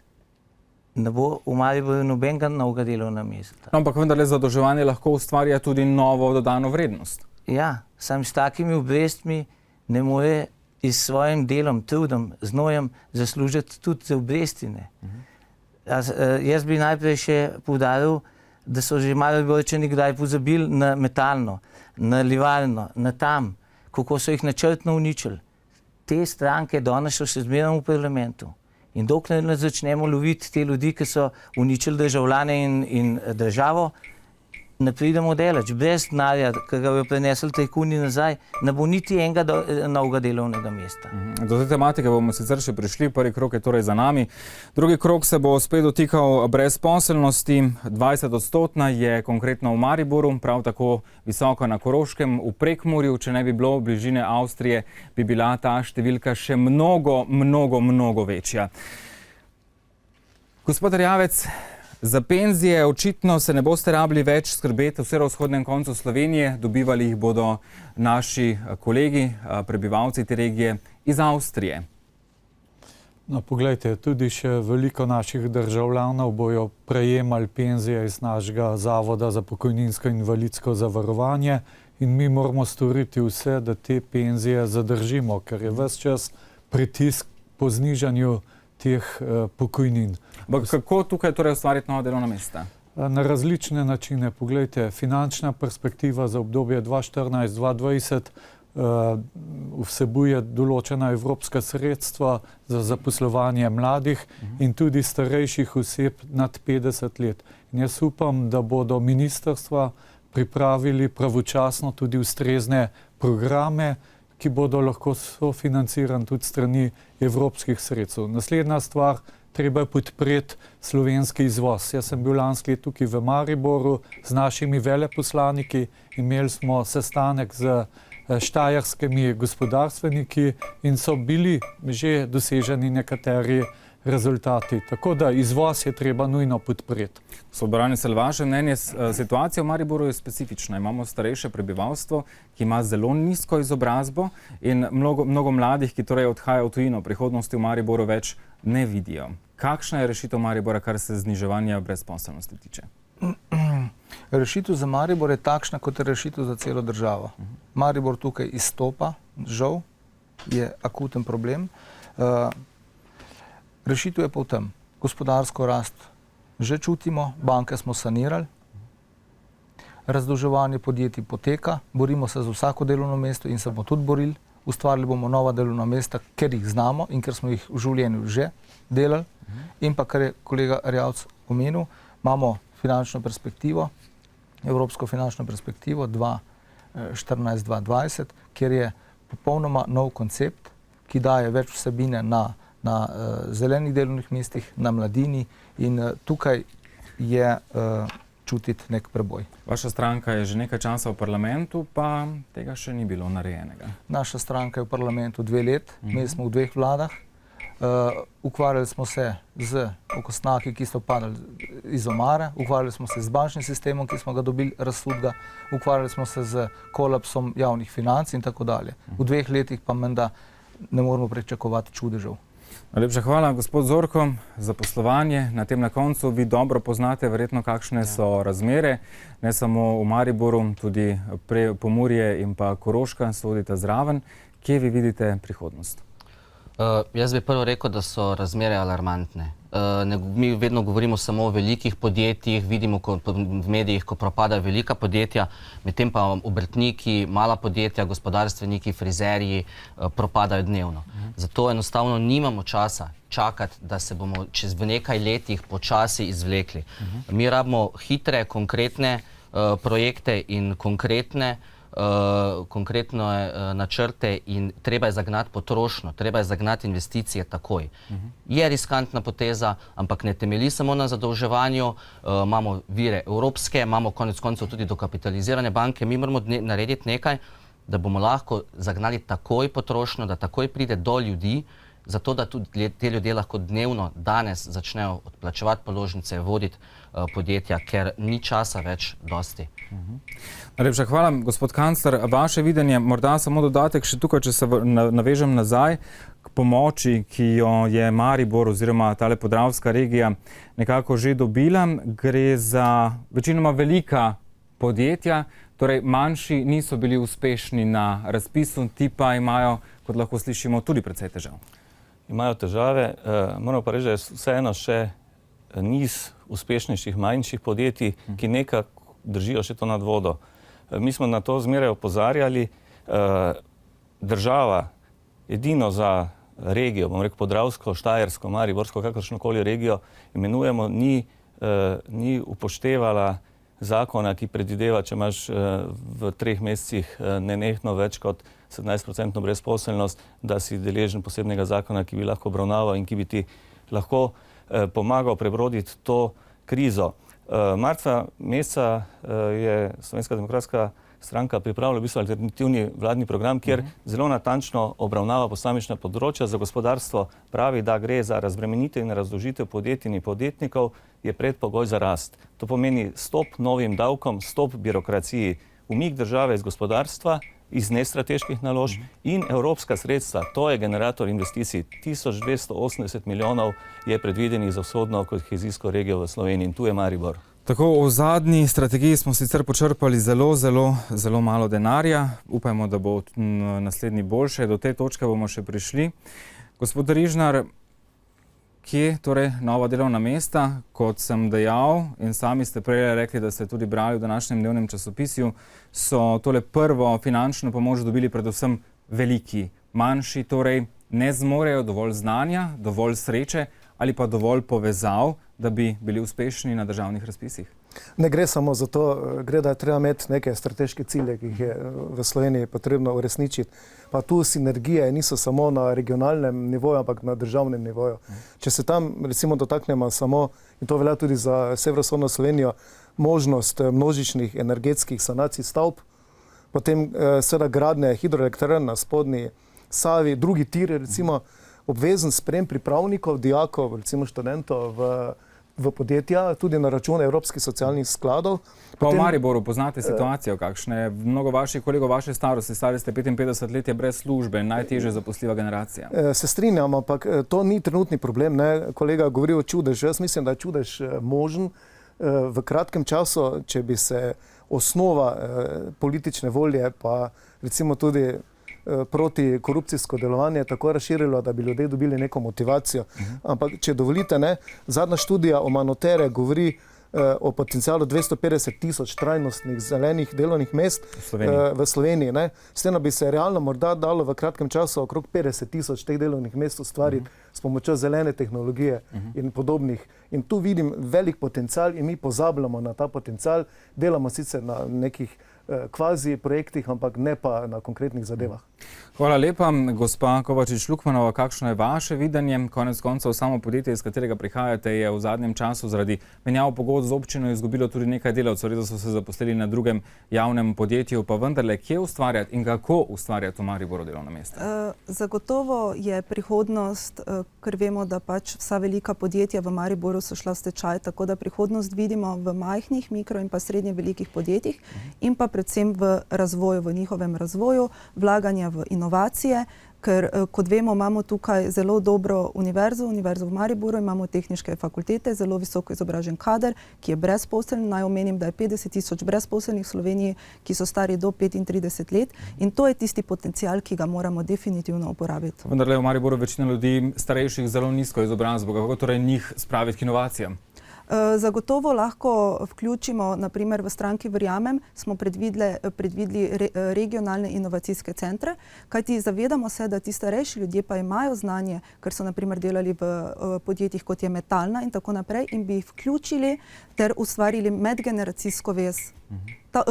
ne bo v Mariboru nobenega novega delovna mesta. No, ampak vendarle zadolževanje lahko ustvarja tudi novo dodano vrednost. Ja, sam s takimi obrestmi ne more s svojim delom, trudom, znojem zaslužiti tudi za obrestine. Jaz bi najprej še poudaril, da so že Mariborčani kdaj pozabili na metalno, na livarno, na tam, kako so jih načrtno uničili. Te stranke danes so še zmeraj v parlamentu. In dokler ne začnemo loviti te ljudi, ki so uničili državljane in državo, ne pridemo delač. Brez denarja, ki ga bodo prenesli tajkuni nazaj, ne bo niti enega novega delovnega mesta. Do te tematike bomo sicer še prišli, prvi krog je torej za nami. Drugi krog se bo spet dotikal brezposelnosti, 20% je konkretno v Mariboru, prav tako visoko na Koroškem, v Prekmurju, če ne bi bilo bližine Avstrije, bi bila ta številka še mnogo večja. Gospod Erjavec, za penzije očitno se ne boste rabili več skrbeti v severovzhodnem koncu Slovenije, dobivali jih bodo naši kolegi, prebivalci te regije iz Avstrije. No, poglejte, tudi še veliko naših državljanov bojo prejemali penzije iz našega Zavoda za pokojninsko in invalidsko zavarovanje in mi moramo storiti vse, da te penzije zadržimo, ker je ves čas pritisk po znižanju teh pokojnin. Kako tukaj torej ustvariti nova delovna mesta? Na različne načine. Poglejte, finančna perspektiva za obdobje 2014-2020 vsebuje določena evropska sredstva za zaposlovanje mladih in tudi starejših oseb nad 50 let. In jaz upam, da bodo ministrstva pripravili pravočasno tudi ustrezne programe, ki bodo lahko sofinancirani tudi strani evropskih sredstev. Naslednja stvar, treba je podpreti slovenski izvoz. Jaz sem bil lansko leto tukaj v Mariboru z našimi veleposlaniki, imeli smo sestanek z štajerskimi gospodarstveniki in so bili že doseženi nekateri rezultati. Tako da izvoz je treba nujno podpreti. Sobranicelj, vaše mnenje, situacija v Mariboru je specifična. Imamo starejše prebivalstvo, ki ima zelo nizko izobrazbo in mnogo mladih, ki torej odhajajo v tujino, prihodnosti v Mariboru več ne vidijo. Kakšna je rešitev Maribora, kar se zniževanja brezposelnosti tiče? Rešitev za Maribor je takšna, kot je rešitev za celo državo. Maribor tukaj izstopa, žal, je akuten problem. Rešitev je pa v tem. Gospodarsko rast že čutimo, banke smo sanirali, razdolževanje podjetij poteka, borimo se za vsako delovno mesto in se bomo tudi borili. Ustvarili bomo nova delovna mesta, ker jih znamo in ker smo jih v življenju že delali. In pa, kar je kolega Erjavec omenil, imamo finančno perspektivo, evropsko finančno perspektivo 2014-2020, kjer je popolnoma nov koncept, ki daje več vsebine na zelenih delovnih mestih, na mladini in tukaj je čutiti nek preboj. Vaša stranka je že nekaj časa v parlamentu, pa tega še ni bilo narejenega. Naša stranka je v parlamentu 2 let, mi smo v 2 vladah. Ukvarjali smo se z okostnaki, ki so padali iz omare, ukvarjali smo se z bančnim sistemom, ki smo ga dobili razsudga, ukvarjali smo se z kolapsom javnih financ in tako dalje. V 2 letih pa menda ne moramo pričakovati čudežev. Najlepša hvala, gospod Zorko, za poslovanje. Na tem na koncu vi dobro poznate verjetno, kakšne so razmere, ne samo v Mariboru, tudi Pomurje in pa Koroška sodita zraven. Kje vi vidite prihodnost? Jaz bi prvo rekel, da so razmere alarmantne. Mi vedno govorimo samo o velikih podjetjih, vidimo v medijih, ko propadajo velika podjetja, medtem pa obrtniki, mala podjetja, gospodarstveniki, frizerji propadajo dnevno. Zato enostavno nimamo časa čakati, da se bomo v nekaj letih počasi izvlekli. Mi rabimo hitre, konkretne projekte in konkretne načrte in treba je zagnati potrošnjo, treba je zagnati investicije takoj. Je riskantna poteza, ampak ne temelji samo na zadolževanju, imamo vire evropske, imamo konec koncev tudi dokapitalizirane banke, mi moramo narediti nekaj, da bomo lahko zagnali takoj potrošnjo, da takoj pride do ljudi, zato da tudi te ljudje lahko dnevno, danes začnejo odplačevati položnice, voditi podjetja, ker ni časa več dosti. Najlepša hvala, gospod kancler. Vaše videnje, morda samo dodatek še tukaj, če se navežem nazaj k pomoči, ki jo je Maribor oziroma tale podravska regija nekako že dobila. Gre za večinoma velika podjetja, torej manjši niso bili uspešni na razpisu, ti pa imajo, kot lahko slišimo, tudi precej težav. Imajo težave, moramo pa reči, da je vseeno še niz uspešnejših manjših podjetij, ki nekako držijo še to nad vodo. Mi smo na to zmeraj opozarjali. Država edino za regijo, bom rekel Podravsko, Štajersko, Mariborsko, kakršnokoli regijo imenujemo, ni upoštevala zakona, ki predvideva, če imaš v 3 mesecih nenehno več kot 17% brezposelnost, da si deležen posebnega zakona, ki bi lahko obravnaval in ki bi ti lahko pomagal prebroditi to krizo. Marca meseca je Slovenska demokratska stranka pripravila v bistvu alternativni vladni program, kjer zelo natančno obravnava posamična področja. Za gospodarstvo pravi, da gre za razbremenitev in razdolžitev podjetij in podjetnikov, je predpogoj za rast. To pomeni stop novim davkom, stop birokraciji, umik države iz gospodarstva, iz nestrateških naložb in evropska sredstva. To je generator investicij. 1280 milijonov je predvidenih za vzhodno kohezijsko regijo v Sloveniji in tu je Maribor. Tako, v zadnji strategiji smo sicer počrpali zelo malo denarja. Upajmo, da bo naslednji boljše. Do te točke bomo še prišli. Gospod Rižnar, kje torej nova delovna mesta? Kot sem dejal in sami ste prej rekli, da ste tudi brali v današnjem dnevnem časopisju, so tole prvo finančno pomoč dobili predvsem veliki. Manjši torej ne zmorejo dovolj znanja, dovolj sreče ali pa dovolj povezav, da bi bili uspešni na državnih razpisih. Ne gre samo za to, gre, da je treba imeti neke strateške cilje, ki jih je v Sloveniji potrebno uresničiti. Pa tu sinergije niso samo na regionalnem nivoju, ampak na državnem nivoju. Če se tam recimo dotaknemo samo, in to velja tudi za severovzhodno Slovenijo, možnost množičnih energetskih sanacij stavb, potem seveda gradnje hidroelektrarn na spodnji Savi, drugi tir, recimo obvezen sprejem pripravnikov, dijakov, recimo študentov v podjetja, tudi na račun evropskih socialnih skladov. Pa v Mariboru poznate situacijo, kakšne? Mnogo vaših kolegov vaše starosti, stari ste 55 let, je brez službe, najtežje zaposljiva generacija. Se strinjam, ampak to ni trenutni problem. Ne? Kolega govori o čudežu. Jaz mislim, da je čudež možen v kratkem času, če bi se osnova politične volje, pa recimo tudi protikorupcijsko delovanje tako razširilo, da bi ljudje dobili neko motivacijo. Ampak, če dovolite, ne, zadnja študija o Manotere govori o potencialu 250 tisoč trajnostnih zelenih delovnih mest v Sloveniji. Ne. S tem bi se realno morda dalo v kratkem času okrog 50 tisoč teh delovnih mest ustvariti s pomočjo zelene tehnologije in podobnih. In tu vidim velik potencial in mi pozabljamo na ta potencial. Delamo sicer na nekih kvazi projektih, ampak ne pa na konkretnih zadevah. Hvala lepa. Gospa Kovačič-Lukmanova, kakšno je vaše videnje? Konec koncev, samo podjetje, iz katerega prihajate, je v zadnjem času zaradi menjav pogodb z občino izgubilo tudi nekaj delavcev. Res so se zaposlili na drugem javnem podjetju, pa vendarle, kje ustvarjati in kako ustvarjati v Mariboru delovna mesta? Zagotovo je prihodnost, ker vemo, da pač vsa velika podjetja v Mariboru so šla v stečaj, tako da prihodnost vidimo v majhnih, mikro in pa srednje velikih podjetjih in pa predvsem v razvoju, v njihovem razvoju, vlaganja vlaganja v inovacije, ker kot vemo, imamo tukaj zelo dobro univerzo v Mariboru, imamo tehniške fakultete, zelo visoko izobražen kader, ki je brezposeln. Naj omenim, da je 50 000 brezposelnih v Sloveniji, ki so stari do 35 let in to je tisti potencial, ki ga moramo definitivno uporabiti. Vendar le v Mariboru večina ljudi starejših zelo nizko izobrazbo, kako torej njih spraviti k inovacijam? Zagotovo lahko vključimo, naprimer v stranki Verjamem, smo predvideli regionalne inovacijske centre, kajti zavedamo se, da ti starejši ljudje pa imajo znanje, ker so naprimer delali v podjetjih, kot je Metalna in tako naprej, in bi jih vključili ter ustvarili medgeneracijsko vez.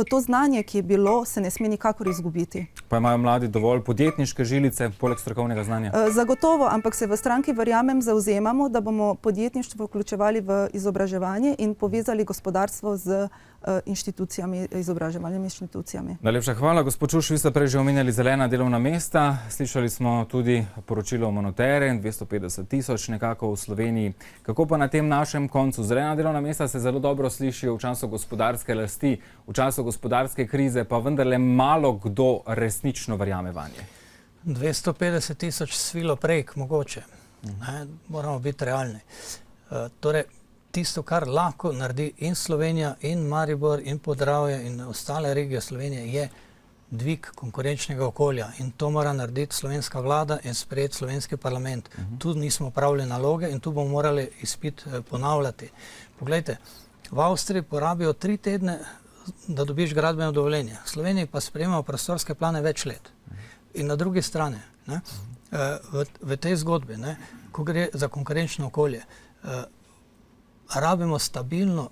To znanje, ki je bilo, se ne sme nikakor izgubiti. Pa imajo mladi dovolj podjetniške žilice, poleg strokovnega znanja? Zagotovo, ampak se v stranki Verjamem zavzemamo, da bomo podjetništvo vključevali v izobraževanje in povezali gospodarstvo z izobraževalnimi inštitucijami. Najlepša hvala. Gospod Čuš, vi ste prej že omenjali zelena delovna mesta. Slišali smo tudi poročilo o Monotere, 250 000 nekako v Sloveniji. Kako pa na tem našem koncu? Zelena delovna mesta se zelo dobro slišijo v času gospodarske rasti, v času gospodarske krize, pa vendarle malo kdo resnično verjame vanje. 250 000 svilo prek, mogoče. Moramo biti realni. Torej, tisto, kar lahko naredi in Slovenija, in Maribor, in Podravje, in ostale regije Slovenije, je dvig konkurenčnega okolja. In to mora narediti slovenska vlada in sprejeti slovenski parlament. Tu nismo opravili naloge in tu bomo morali izpit ponavljati. Poglejte, v Avstriji porabijo 3 tedne, da dobiš gradbeno dovoljenje. V Sloveniji pa sprejemajo prostorske plane več let. In na drugi strani, v tej zgodbi, ko gre za konkurenčno okolje, rabimo stabilno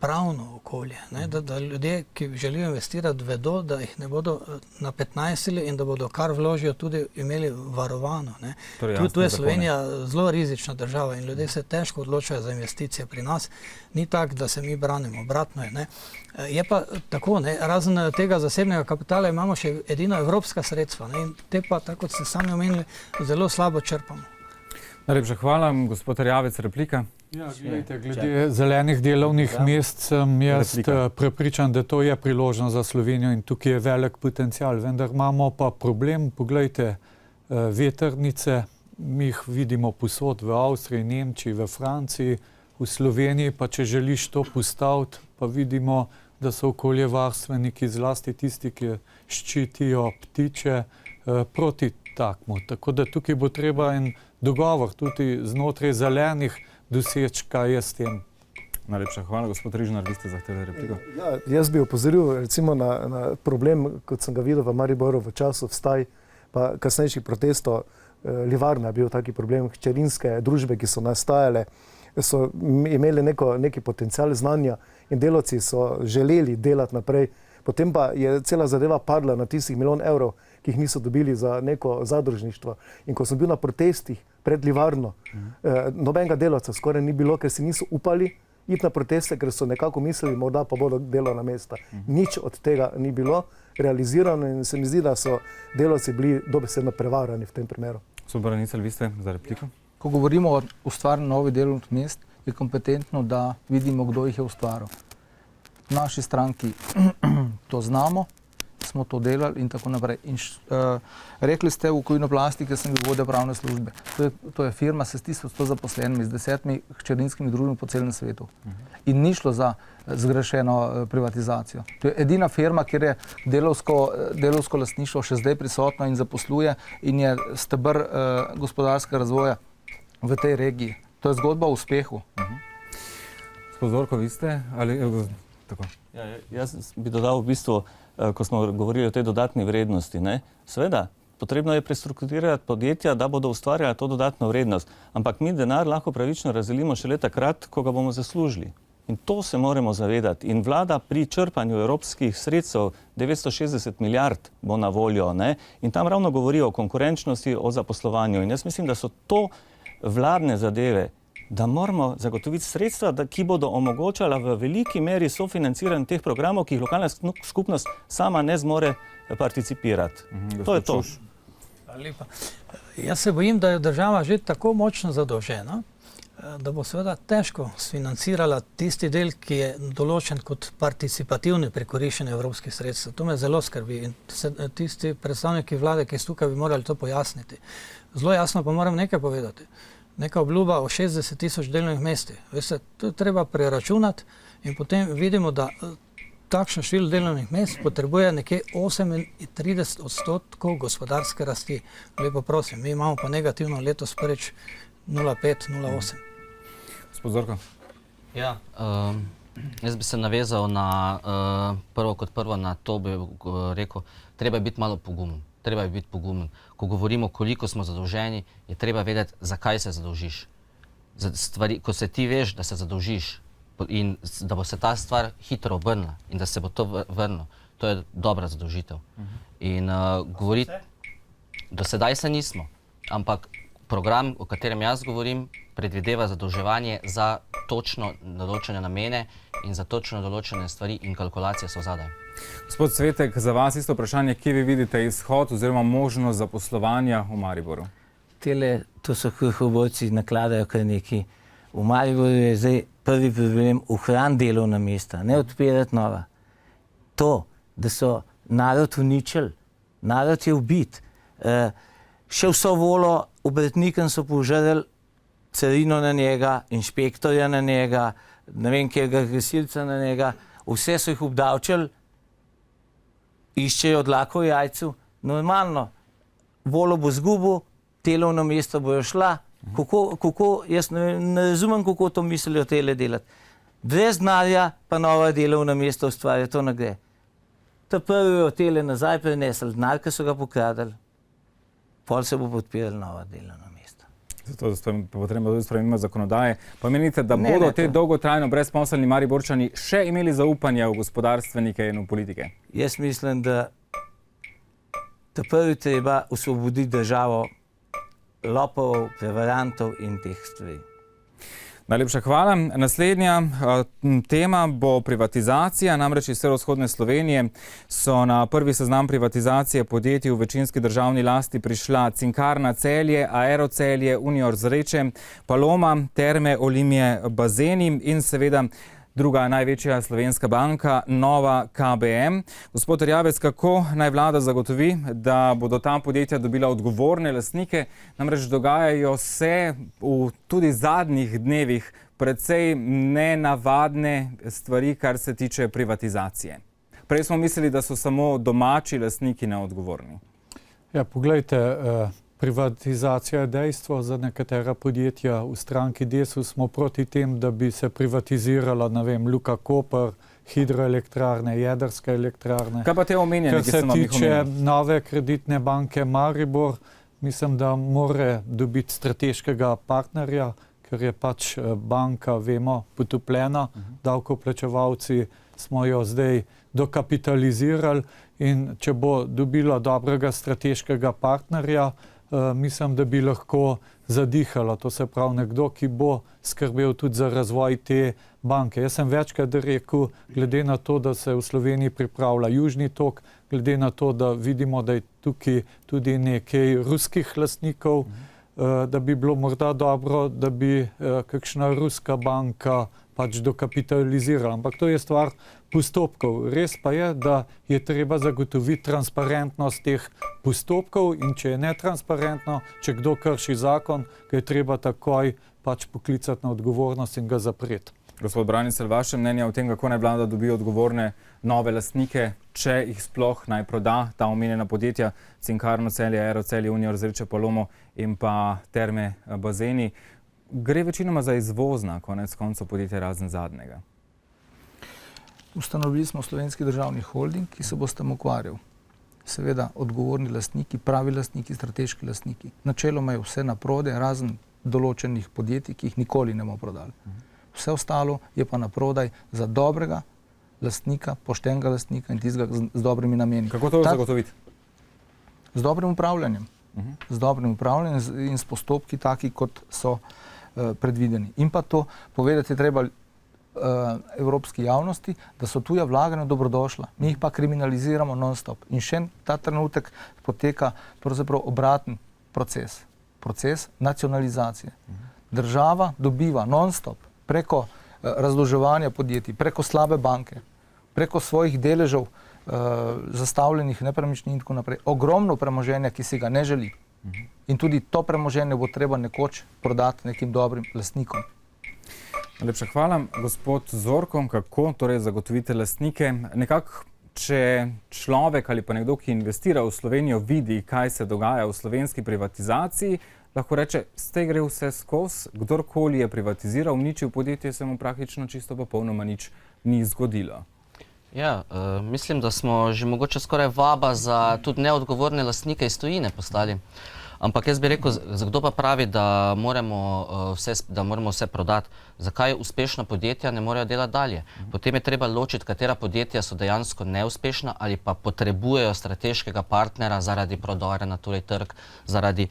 pravno okolje, da ljudje, ki želijo investirati, vedo, da jih ne bodo napetnajstili in da bodo kar vložijo tudi imeli varovano. Tu je Slovenija zelo rizična država in ljudje se težko odločajo za investicije pri nas. Ni tako, da se mi branimo, obratno je. Je pa tako, razen tega zasebnega kapitala imamo še edino evropska sredstva in te pa, tako kot ste sami omenili, zelo slabo črpamo. Najlepša hvala. Gospod Erjavec, replika? Ja, glede zelenih delovnih mest sem jaz prepričan, da to je priložnost za Slovenijo in tukaj je velik potencial. Vendar imamo pa problem, poglejte, vetrnice, mi jih vidimo povsod v Avstriji, Nemčiji, v Franciji, v Sloveniji, pa če želiš to postaviti, pa vidimo, da so okoljevarstveniki, zlasti tisti, ki ščitijo ptiče, proti takmu. Tako da tukaj bo treba en dogovor tudi znotraj zelenih doseči, kaj je s tem. Najlepša hvala. Gospod Rižnar, vi ste zahtevali repliko. Ja, jaz bi opozoril recimo na problem, kot sem ga videl v Mariboru v času vstaj, pa kasnejših protestov. Livarna je bil taki problem, hčerinske družbe, ki so nastajale, so imeli neki potencial znanja in delavci so želeli delati naprej. Potem pa je cela zadeva padla na tistih milijon evrov, ki jih niso dobili za neko zadružništvo. In ko sem bil na protestih pred livarno, nobenega delavca skoraj ni bilo, ker si niso upali iti na proteste, ker so nekako mislili, morda pa bodo delovna mesta. Nič od tega ni bilo realizirano in se mi zdi, da so delavci bili dobesedno prevarani v tem primeru. Gospod Nicel, vi ste za repliko? Ko govorimo o ustvarjanju novih delovnih mest, je kompetentno, da vidimo, kdo jih je ustvaril. V naši stranki to znamo, smo to delali in tako naprej. In rekli ste, v Kujnoplastiki sem bil vodja pravne službe. To je firma s 1100 zaposlenimi, z 10 hčerinskimi družbami po celem svetu. In ni šlo za zgrešeno privatizacijo. To je edina firma, kjer je delavsko lastništvo še zdaj prisotno in zaposluje in je steber gospodarskega razvoja v tej regiji. To je zgodba o uspehu. Gospod Zorko, vi ste? Ali tako? Ja, jaz bi dodal v bistvu, ko smo govorili o tej dodatni vrednosti. Seveda, potrebno je prestrukturirati podjetja, da bodo ustvarjala to dodatno vrednost. Ampak mi denar lahko pravično razdelimo šele takrat, ko ga bomo zaslužili. In to se moramo zavedati. In vlada pri črpanju evropskih sredstev 960 milijard bo na voljo. In tam ravno govorijo o konkurenčnosti, o zaposlovanju. In jaz mislim, da so to vladne zadeve, da moramo zagotoviti sredstva, ki bodo omogočala v veliki meri sofinanciranje teh programov, ki jih lokalna skupnost sama ne zmore participirati. To je to. Lepa. Jaz se bojim, da je država že tako močno zadolžena, da bo seveda težko sfinancirala tisti del, ki je določen kot participativni pri koriščenju evropskih sredstev. To me zelo skrbi in tisti predstavniki vlade, ki so tukaj, bi morali to pojasniti. Zelo jasno pa moram nekaj povedati. Neka obljuba o 60 tisoč delovnih mestih. Veste, to je treba preračunati in potem vidimo, da takšno število delovnih mest potrebuje nekje 38% gospodarske rasti. Lepo prosim, mi imamo pa negativno letos prvič 0,5-0,8. Gospod Zorko. Ja, jaz bi se navezal na prvo na to, bi rekel, treba je biti malo pogumen. Treba je biti pogumen. Ko govorimo, koliko smo zadolženi, je treba vedeti, zakaj se zadolžiš. Ko se ti veš, da se zadolžiš in da bo se ta stvar hitro obrnila in da se bo to vrnilo, to je dobra zadolžitev. In govoriti, do sedaj se nismo, ampak program, o katerem jaz govorim, predvideva zadolževanje za točno določene namene in za točno določene stvari in kalkulacije so zadaj. Gospod Svetek, za vas isto vprašanje, kje vi vidite izhod oziroma možnost zaposlovanja v Mariboru? To so kruhoborci, nakladajo kar nekaj. V Mariboru je zdaj prvi problem ohraniti delovna mesta, ne odpirati nova. To, da so narod uničili, narod je ubit. Še vso volo obrtnikom so požrli carino na njega, inšpektorja na njega, ne vem kjerega gasilca na njega, vse so jih obdavčili, iščejo dlako v jajcu, normalno, volo bo zgubil, delovno mesto bojo šla, jaz ne razumem, kako to mislijo tele delati. Brez denarja pa nova delovna mesta ustvarja, to ne gre. Ta prvi je tele nazaj prenesli denar, ki so ga pokradili, pol se bo podpirali nova delovna mesta. Zato je potrebno tudi sprememba zakonodaje. Pa menite, da bodo te dolgotrajno brezposelni Mariborčani še imeli zaupanje v gospodarstvenike in v politike? Jaz mislim, da prvi treba osvoboditi državo lopov, prevarantov in teh stvari. Najlepša hvala. Naslednja tema bo privatizacija. Namreč iz severovzhodne Slovenije so na prvi seznam privatizacije podjetij v večinski državni lasti prišla Cinkarna Celje, Aero Celje, Unior Zreče, Paloma, Terme Olimje Bazeni in seveda druga največja slovenska banka, Nova KBM. Gospod Erjavec, kako naj vlada zagotovi, da bodo ta podjetja dobila odgovorne lastnike? Namreč dogajajo se v tudi zadnjih dnevih precej nenavadne stvari, kar se tiče privatizacije. Prej smo mislili, da so samo domači lastniki neodgovorni. Ja, poglejte, privatizacija je dejstvo za nekatera podjetja. V stranki Desus smo proti tem, da bi se privatizirala, ne vem, Luka Koper, hidroelektrarne, jedrske elektrarne. Kaj pa te omenjene, ki sem vam jih omenil? Kar se tiče Nove kreditne banke Maribor, mislim, da mora dobiti strateškega partnerja, ker je pač banka, vemo, potopljena. Davkoplačevalci smo jo zdaj dokapitalizirali in če bo dobila dobrega strateškega partnerja, mislim, da bi lahko zadihala. To se pravi nekdo, ki bo skrbel tudi za razvoj te banke. Jaz sem večkrat rekel, glede na to, da se v Sloveniji pripravlja Južni tok, glede na to, da vidimo, da je tukaj tudi nekaj ruskih lastnikov, da bi bilo morda dobro, da bi kakšna ruska banka pač dokapitalizirala. Ampak to je stvar postopkov. Res pa je, da je treba zagotoviti transparentnost teh postopkov in če je netransparentno, če kdo krši zakon, ga je treba takoj pač poklicati na odgovornost in ga zapreti. Gospod Branicelj, vaše mnenje o tem, kako naj vlada dobi odgovorne nove lastnike, če jih sploh naj proda ta omenjena podjetja, Cinkarno Celje, Aero Celje, Unior Zreče, Palomo in pa Terme Bazeni. Gre večinoma za izvozna, konec koncev podjetja razen zadnjega. Ustanovili smo Slovenski državni holding, ki se bo s tem ukvarjal. Seveda odgovorni lastniki, pravi lastniki, strateški lastniki. Načeloma je vse na prodaj, razen določenih podjetij, ki jih nikoli ne bomo prodali. Vse ostalo je pa na prodaj za dobrega lastnika, poštenega lastnika in tistega z dobrimi nameni. Kako to zagotoviti? Z dobrim upravljanjem. Z dobrim upravljanjem in s postopki taki, kot so predvideni. In pa to povedati je treba evropski javnosti, da so tuja vlaganja dobrodošla. Mi jih pa kriminaliziramo non-stop. In še ta trenutek poteka pravzaprav obraten proces. Proces nacionalizacije. država dobiva non-stop preko razdolževanja podjetij, preko slabe banke, preko svojih deležev zastavljenih nepremičnin in tako naprej, ogromno premoženja, ki si ga ne želi. In tudi to premoženje bo treba nekoč prodati nekim dobrim lastnikom. Najlepša hvala. Gospod Zorko, kako torej zagotovite lastnike? Nekako, če človek ali pa nekdo, ki investira v Slovenijo, vidi, kaj se dogaja v slovenski privatizaciji, lahko reče, ste gre vse skozi, kdorkoli je privatiziral, uničil podjetje, se mu praktično čisto popolnoma nič ni zgodilo. Ja, mislim, da smo že mogoče skoraj vaba za tudi neodgovorne lastnike iz tujine postali. Ampak jaz bi rekel, kdo pa pravi, da moramo vse prodati? Zakaj uspešna podjetja ne morejo delati dalje? Potem je treba ločiti, katera podjetja so dejansko neuspešna ali pa potrebujejo strateškega partnera zaradi prodora na tuji trg, zaradi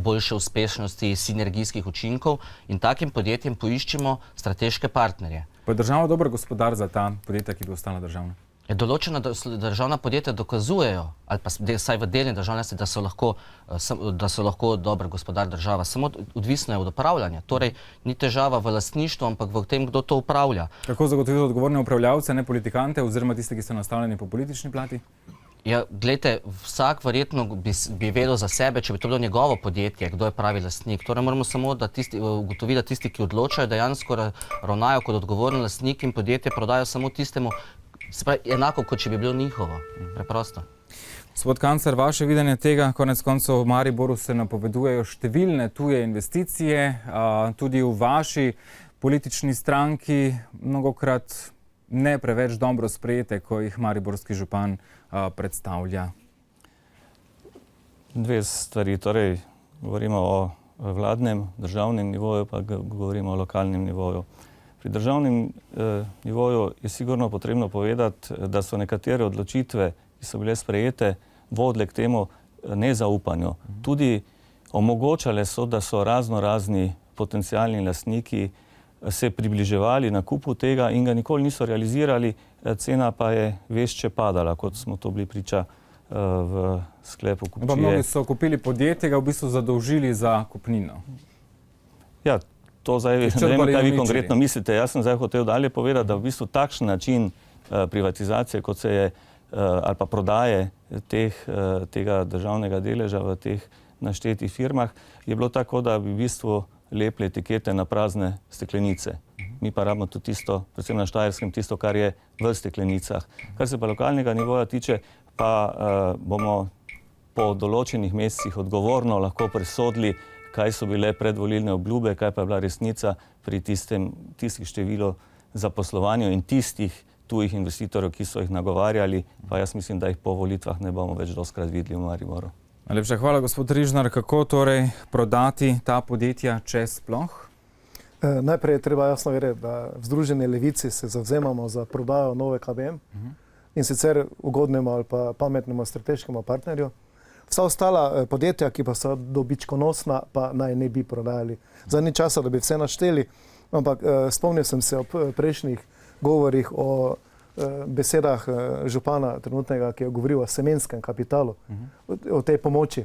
boljše uspešnosti, sinergijskih učinkov, in takim podjetjem poiščimo strateške partnerje. Pa je država dober gospodar za ta podjetja, ki bi ostala državna? Določena državna podjetja dokazujejo, ali pa vsaj v delni državnosti, da so lahko dober gospodar država. Samo odvisno je od upravljanja. Torej, ni težava v lastništvu, ampak v tem, kdo to upravlja. Kako zagotoviti odgovorne upravljavce, ne politikante, oziroma tiste, ki so nastavljeni po politični plati? Ja, gledajte, vsak verjetno bi vedel za sebe, če bi to bilo njegovo podjetje, kdo je pravi lastnik. Torej moramo samo ugotoviti, da tisti, ki odločajo, dejansko ravnajo kot odgovorni lastnik in podjetje prodajo samo tistemu, se pravi, enako, kot če bi bilo njihovo. Preprosto. Gospod kancler, vaše videnje tega, konec koncev v Mariboru se napovedujejo številne tuje investicije, tudi v vaši politični stranki, mnogokrat ne preveč dobro sprejete, ko jih mariborski župan predstavlja. Dve stvari, torej govorimo o vladnem, državnem nivoju, pa govorimo o lokalnem nivoju. Pri državnem nivoju je sigurno potrebno povedati, da so nekatere odločitve, ki so bile sprejete, vodile k temu nezaupanju. Tudi omogočale so, da so razni potencialni lastniki se približevali nakupu tega in ga nikoli niso realizirali, cena pa je vešče padala, kot smo to bili priča v sklepu kupčije. Pa mnogi so kupili podjetje, ga v bistvu zadolžili za kupnino. Ja, to zdaj ne vem, kaj vi konkretno mislite. Jaz sem zdaj hotel dalje povedati, da v bistvu takšen način privatizacije, kot se je, ali pa prodaje tega državnega deleža v teh naštetih firmah, je bilo tako, da bi v bistvu lepili etikete na prazne steklenice. Mi pa rabimo tudi tisto, predvsem na Štajerskem, tisto, kar je v steklenicah. Kar se pa lokalnega nivoja tiče, pa bomo po določenih mesecih odgovorno lahko presodili, kaj so bile predvolilne obljube, kaj pa je bila resnica pri tistih število zaposlovanju in tistih tujih investitorjev, ki so jih nagovarjali, pa jaz mislim, da jih po volitvah ne bomo več dostkrat videli v Mariboru. Najlepša hvala, gospod Rižnar. Kako torej prodati ta podjetja, če sploh? Najprej je treba jasno vedeti, da v Združeni levici se zavzemamo za prodajo nove KBM in sicer ugodnemu ali pa pametnemu strateškemu partnerju. Vsa ostala podjetja, ki pa so dobičkonosna, pa naj ne bi prodajali. Zdaj ni časa, da bi vse našteli, ampak spomnil sem se ob prejšnjih govorih o besedah župana trenutnega, ki je govoril o semenskem kapitalu, o tej pomoči.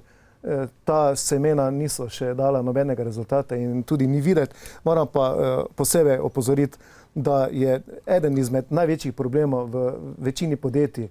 Ta semena niso še dala nobenega rezultata in tudi ni videti. Moram pa posebej opozoriti, da je eden izmed največjih problemov v večini podjetij,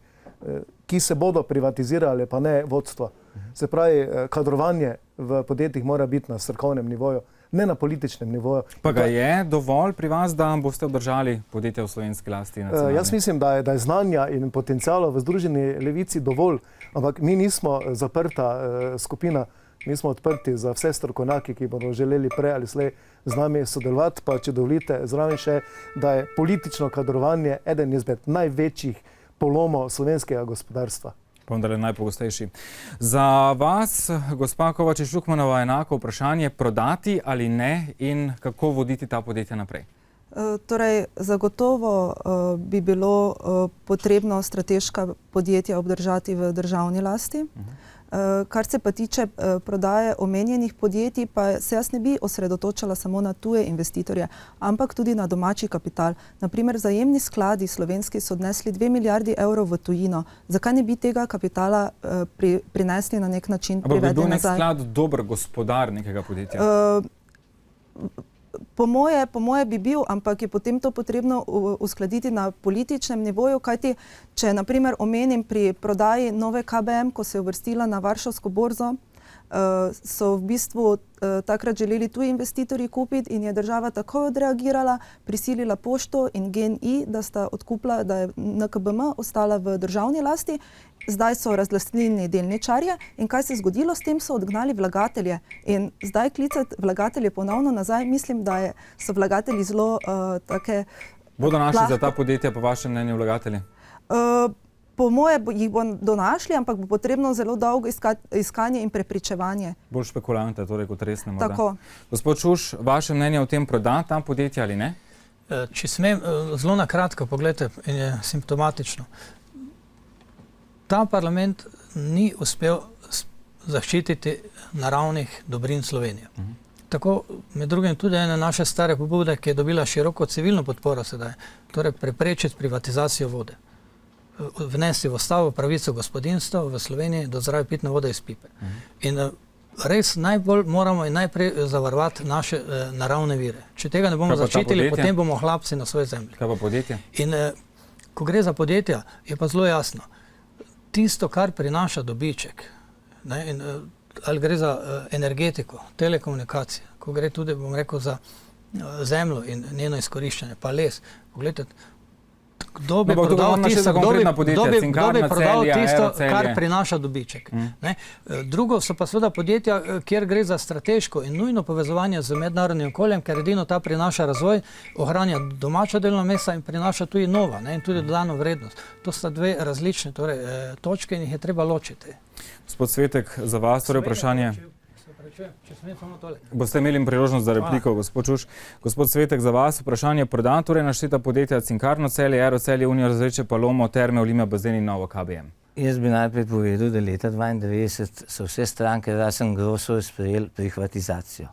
ki se bodo privatizirali, pa ne vodstva. Se pravi, kadrovanje v podjetjih mora biti na strokovnem nivoju, ne na političnem nivoju. Pa ga je dovolj pri vas, da boste obdržali podjetja v slovenski lasti? Jaz mislim, da je znanja in potencijala v Združeni levici dovolj, ampak mi nismo zaprta skupina, mi smo odprti za vse strokovnjake, ki bodo želeli prej ali slej z nami sodelovati, pa če dovolite zraven še, da je politično kadrovanje eden izmed največjih polomov slovenskega gospodarstva. Pa vendar je najpogostejši. Za vas, gospa Kovačič-Lukmanova, enako vprašanje, prodati ali ne in kako voditi ta podjetja naprej? Torej, zagotovo bi bilo potrebno strateška podjetja obdržati v državni lasti. Kar se pa tiče prodaje omenjenih podjetij, pa se jaz ne bi osredotočala samo na tuje investitorje, ampak tudi na domači kapital. Naprimer, vzajemni skladi slovenski so odnesli 2 milijardi evrov v tujino. Zakaj ne bi tega kapitala prinesli na nek način, privedli nazaj? Ampak bi bil nek sklad dober gospodar nekega podjetja? Po moje bi bil, ampak je potem to potrebno uskladiti na političnem nivoju, kajti če naprimer omenim pri prodaji nove KBM, ko se je uvrstila na Varšavsko borzo, so v bistvu takrat želeli tuji investitorji kupiti in je država takoj odreagirala, prisilila Pošto in GEN-I, da sta odkupila, da je NKBM ostala v državni lasti. Zdaj so razlastnili delničarje in kaj se je zgodilo s tem, so odgnali vlagatelje. In zdaj klicati vlagatelje ponovno nazaj, mislim, da so vlagatelji zelo take... Bodo našli za ta podjetja, po vašem mnenju, vlagatelji? Po moje jih bo donašli, ampak bo potrebno zelo dolgo iskanje in prepričevanje. Bolj špekulante, torej kot resne morda. Tako. Gospod Šuš, vaše mnenje o tem prodati ta podjetja ali ne? Če smem, zelo na kratko, pogledajte, in je simptomatično. Ta parlament ni uspel zaščititi naravnih dobrin Slovenije. Tako, med drugim tudi ene naše stare pobude, ki je dobila široko civilno podporo sedaj, torej preprečiti privatizacijo vode. Vnesti v ustavo pravico gospodinstva v Sloveniji do zdrave pitne vode iz pipe. In res najbolj moramo in najprej zavarovati naše naravne vire. Če tega ne bomo zaščitili, potem bomo hlapci na svoji zemlji. Kaj pa podjetje? In ko gre za podjetja, je pa zelo jasno. Tisto, kar prinaša dobiček, ne, in, ali gre za energetiko, telekomunikacije, ko gre tudi, bom rekel, za zemljo in njeno izkoriščanje, pa les. Pogledajte, kdo bi prodal tisto, kar prinaša dobiček. Drugo so pa seveda podjetja, kjer gre za strateško in nujno povezovanje z mednarodnim okoljem, ker edino ta prinaša razvoj, ohranja domača delovna mesta in prinaša tudi nova, in tudi dodano vrednost. To sta dve različne točke in jih je treba ločiti. Gospod Svetek, za vas torej vprašanje. Če smem samo tole. Boste imeli priložnost za repliko, gospod Čuš. Gospod Svetek, za vas vprašanje prodan, torej našteta podjetja Cinkarno Celje, Aero Celje, Unijo Razreče, Palomo, Terme, Olima, Bazen in Novo KBM. Jaz bi najprej povedal, da leta 1992 so vse stranke razen Grossove sprejeli privatizacijo.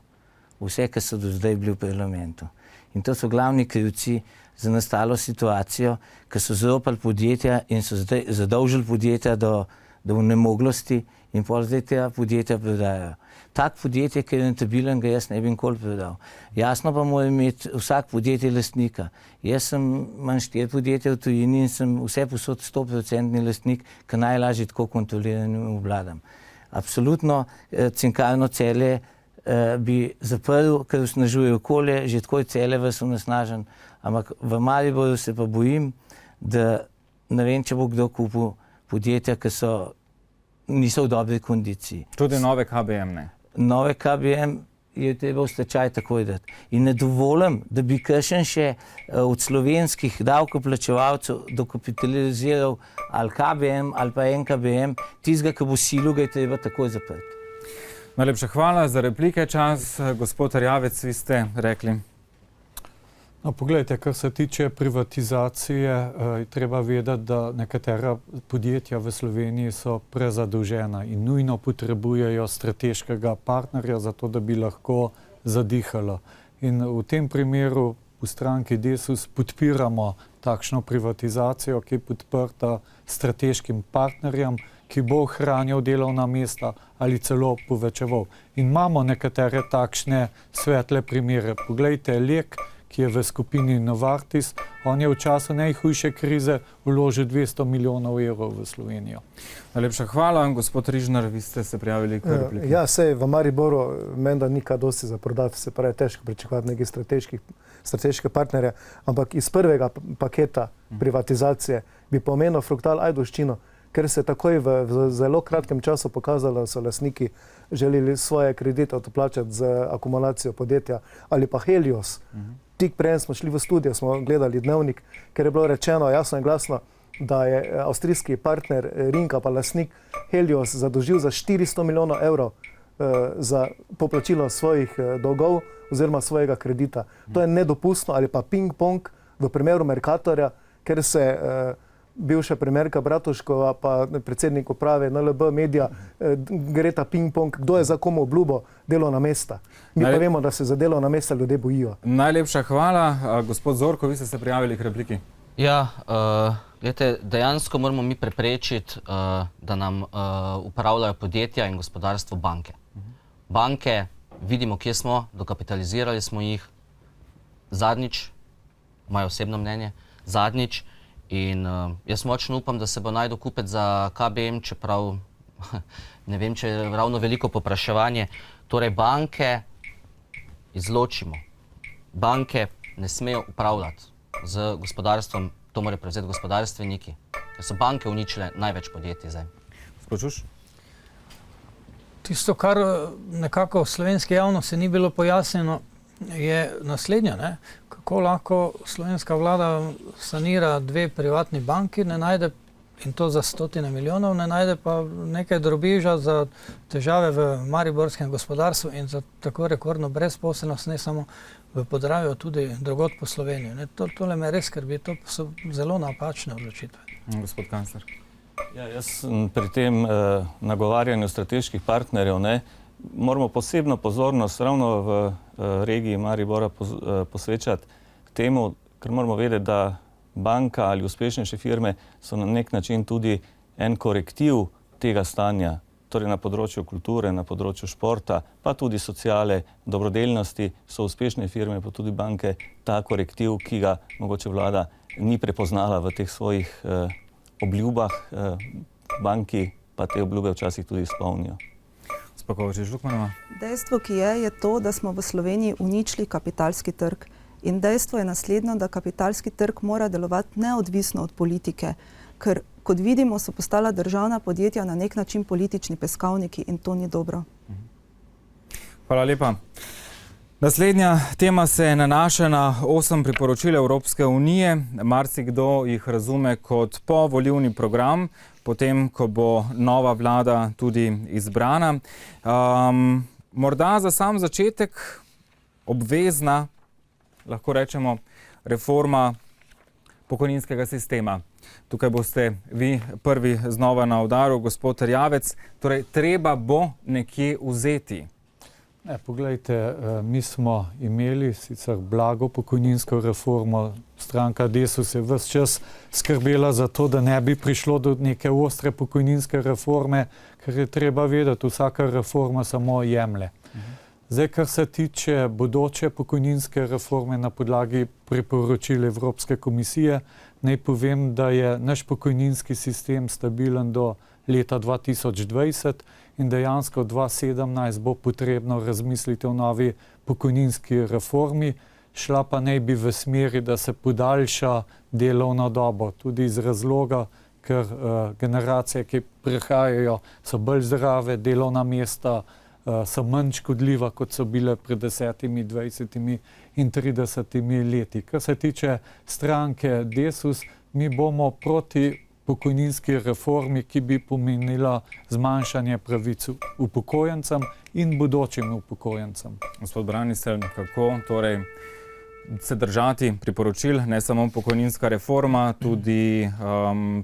Vse, ki so do zdaj bili v parlamentu. In to so glavni krivci za nastalo situacijo, ki so zropali podjetja in so zdaj zadolžili podjetja do nemoglosti in pol zdaj tega podjetja prodajajo. Tak podjetje, ki je rentabilen, ga jaz ne bi nikoli prodal. Jasno pa mora imeti vsak podjetje lastnika. Jaz imam 4 podjetja v tujini in sem vse posod 100% lastnik, ki najlažje tako kontroliran obvladam. Absolutno Cinkarno Celje bi zaprl, ker osnažuje okolje, že tako je Celje ves onesnažen, ampak v Mariboru se pa bojim, da ne vem, če bo kdo kupil podjetja, ki niso v dobri kondiciji. Tudi nove KBM, ne? Nove KBM je treba v stečaj takoj dati. In ne dovolim, da bi kakšen še od slovenskih davkoplačevalcev dokapitaliziral ali KBM ali pa NKBM, tistega, ki bo silil, ga je treba takoj zapreti. Najlepša hvala za replike. Čas, gospod Erjavec, vi ste rekli. No, poglejte, kar se tiče privatizacije, je treba vedeti, da nekatera podjetja v Sloveniji so prezadolžena in nujno potrebujejo strateškega partnerja za to, da bi lahko zadihala. In v tem primeru v stranki Desus podpiramo takšno privatizacijo, ki je podprta strateškim partnerjem, ki bo ohranjal delovna mesta ali celo povečeval. In imamo nekatere takšne svetle primere. Poglejte, Lek, ki je v skupini Novartis, on je v času najhujše krize vložil 200 milijonov evrov v Slovenijo. Najlepša hvala. Gospod Rižnar, vi ste se prijavili k repliki. Ja, sej v Mariboru menda ni kaj dosti za prodati, se pravi težko pričakovati nekih strateške partnerje, ampak iz prvega paketa privatizacije bi pomenil Fructal Ajdovščino, ker se takoj v zelo kratkem času pokazalo, da so lastniki želeli svoje kredite odplačati z akumulacijo podjetja, ali pa Helios. Tik prej smo šli v studio, smo gledali Dnevnik, ker je bilo rečeno jasno in glasno, da je avstrijski partner Rinka pa lastnik Helios zadolžil za 400 milijonov evrov za poplačilo svojih dolgov oziroma svojega kredita. To je nedopustno, ali pa ping-pong v primeru Mercatorja, ker se bivša premijerka Bratuškova pa predsednik uprave NLB Media gre ta ping-pong, kdo je za komu obljubo delovna mesta. Mi pa vemo, da se za delovna mesta ljudje bojijo. Najlepša hvala. Gospod Zorko, vi ste se prijavili k repliki. Ja, gledajte, dejansko moramo mi preprečiti, da nam upravljajo podjetja in gospodarstvo banke. Banke vidimo, kje smo, dokapitalizirali smo jih zadnjič, moje osebno mnenje, zadnjič. In jaz močno upam, da se bo našel kupec za KBM, čeprav ne vem, če je ravno veliko povpraševanje. Torej, banke izločimo. Banke ne smejo upravljati z gospodarstvom, to morajo prevzeti gospodarstveniki, ker so banke uničile največ podjetij zdaj. Spočuš? Tisto, kar nekako v slovenski javnosti ni bilo pojasnjeno, je naslednje, ne? Kako lahko slovenska vlada sanira dve privatni banki, ne najde, in to za stotine milijonov, ne najde pa nekaj drobiža za težave v mariborskem gospodarstvu in za tako rekordno brezposelnost, ne samo v Podravju, tudi drugod po Sloveniji. Ne? Tole me res skrbi, to so zelo napačne odločitve. Gospod kancler. Ja, jaz pri tem nagovarjanju strateških partnerjev moramo posebno pozornost ravno v regiji Maribora posvečati temu, ker moramo vedeti, da banka ali uspešnejše firme so na nek način tudi en korektiv tega stanja, torej na področju kulture, na področju športa, pa tudi sociale, dobrodelnosti so uspešne firme, pa tudi banke, ta korektiv, ki ga mogoče vlada ni prepoznala v teh svojih obljubah, banki pa te obljube včasih tudi izpolnijo. Dejstvo, ki je to, da smo v Sloveniji uničili kapitalski trg. In dejstvo je naslednjo, da kapitalski trg mora delovati neodvisno od politike, ker, kot vidimo, so postala državna podjetja na nek način politični peskovniki in to ni dobro. Hvala lepa. Naslednja tema se nanaša na 8 priporočil Evropske unije. Marsikdo jih razume kot povolilni program, potem, ko bo nova vlada tudi izbrana. Morda za sam začetek obvezna, lahko rečemo, reforma pokojninskega sistema. Tukaj boste vi prvi znova na udaru, gospod Erjavec. Torej, treba bo nekje vzeti. Poglejte, mi smo imeli sicer blago pokojninsko reformo, stranka Desus je ves čas skrbela za to, da ne bi prišlo do neke ostre pokojninske reforme, ker je treba vedeti, vsaka reforma samo jemlje. Zdaj, kar se tiče bodoče pokojninske reforme na podlagi priporočil Evropske komisije, naj povem, da je naš pokojninski sistem stabilen do leta 2020 in dejansko 2017 bo potrebno razmisliti o novi pokojninski reformi, šla pa naj bi v smeri, da se podaljša delovno dobo, tudi iz razloga, ker generacije, ki prihajajo, so bolj zdrave, delovna mesta so manj škodljiva, kot so bile pred 10, 20 in 30 leti. Kar se tiče stranke Desus, mi bomo proti pokojninski reformi, ki bi pomenila zmanjšanje pravic upokojencem in bodočim upokojencem. Gospod Branislav, kako torej se držati priporočil, ne samo pokojninska reforma, tudi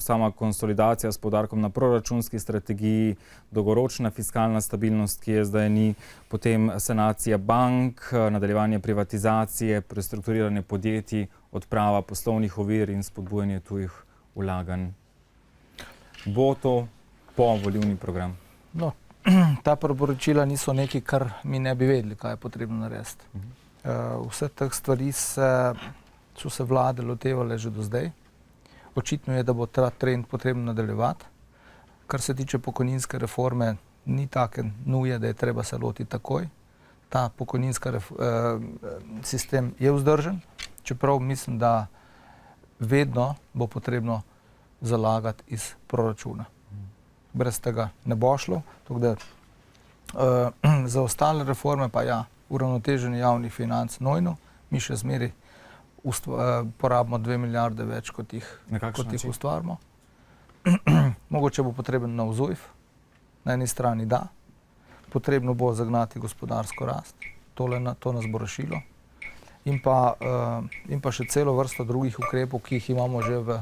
sama konsolidacija s poudarkom na proračunski strategiji, dolgoročna fiskalna stabilnost, ki je zdaj ni, potem sanacija bank, nadaljevanje privatizacije, prestrukturiranje podjetij, odprava poslovnih ovir in spodbujanje tujih vlaganj. Bo to povolilni program? No, ta priporočila niso nekaj, kar mi ne bi vedeli, kaj je potrebno narediti. Vse teh stvari so se vlade lotevale že do zdaj. Očitno je, da bo ta trend potrebno nadaljevati. Kar se tiče pokojninske reforme, ni take nuje, da je treba se lotiti takoj. Ta pokojninski sistem je vzdržen, čeprav mislim, da vedno bo potrebno zalagati iz proračuna. Brez tega ne bo šlo. Za ostale reforme pa ja, uravnoteženje javnih financ nojno. Mi še zmeri porabimo 2 milijarde več, kot jih ustvarimo. Mogoče bo potreben nov ZUJF. Na eni strani da. Potrebno bo zagnati gospodarsko rast. To nas bo rešilo. In pa še celo vrsto drugih ukrepov, ki jih imamo že v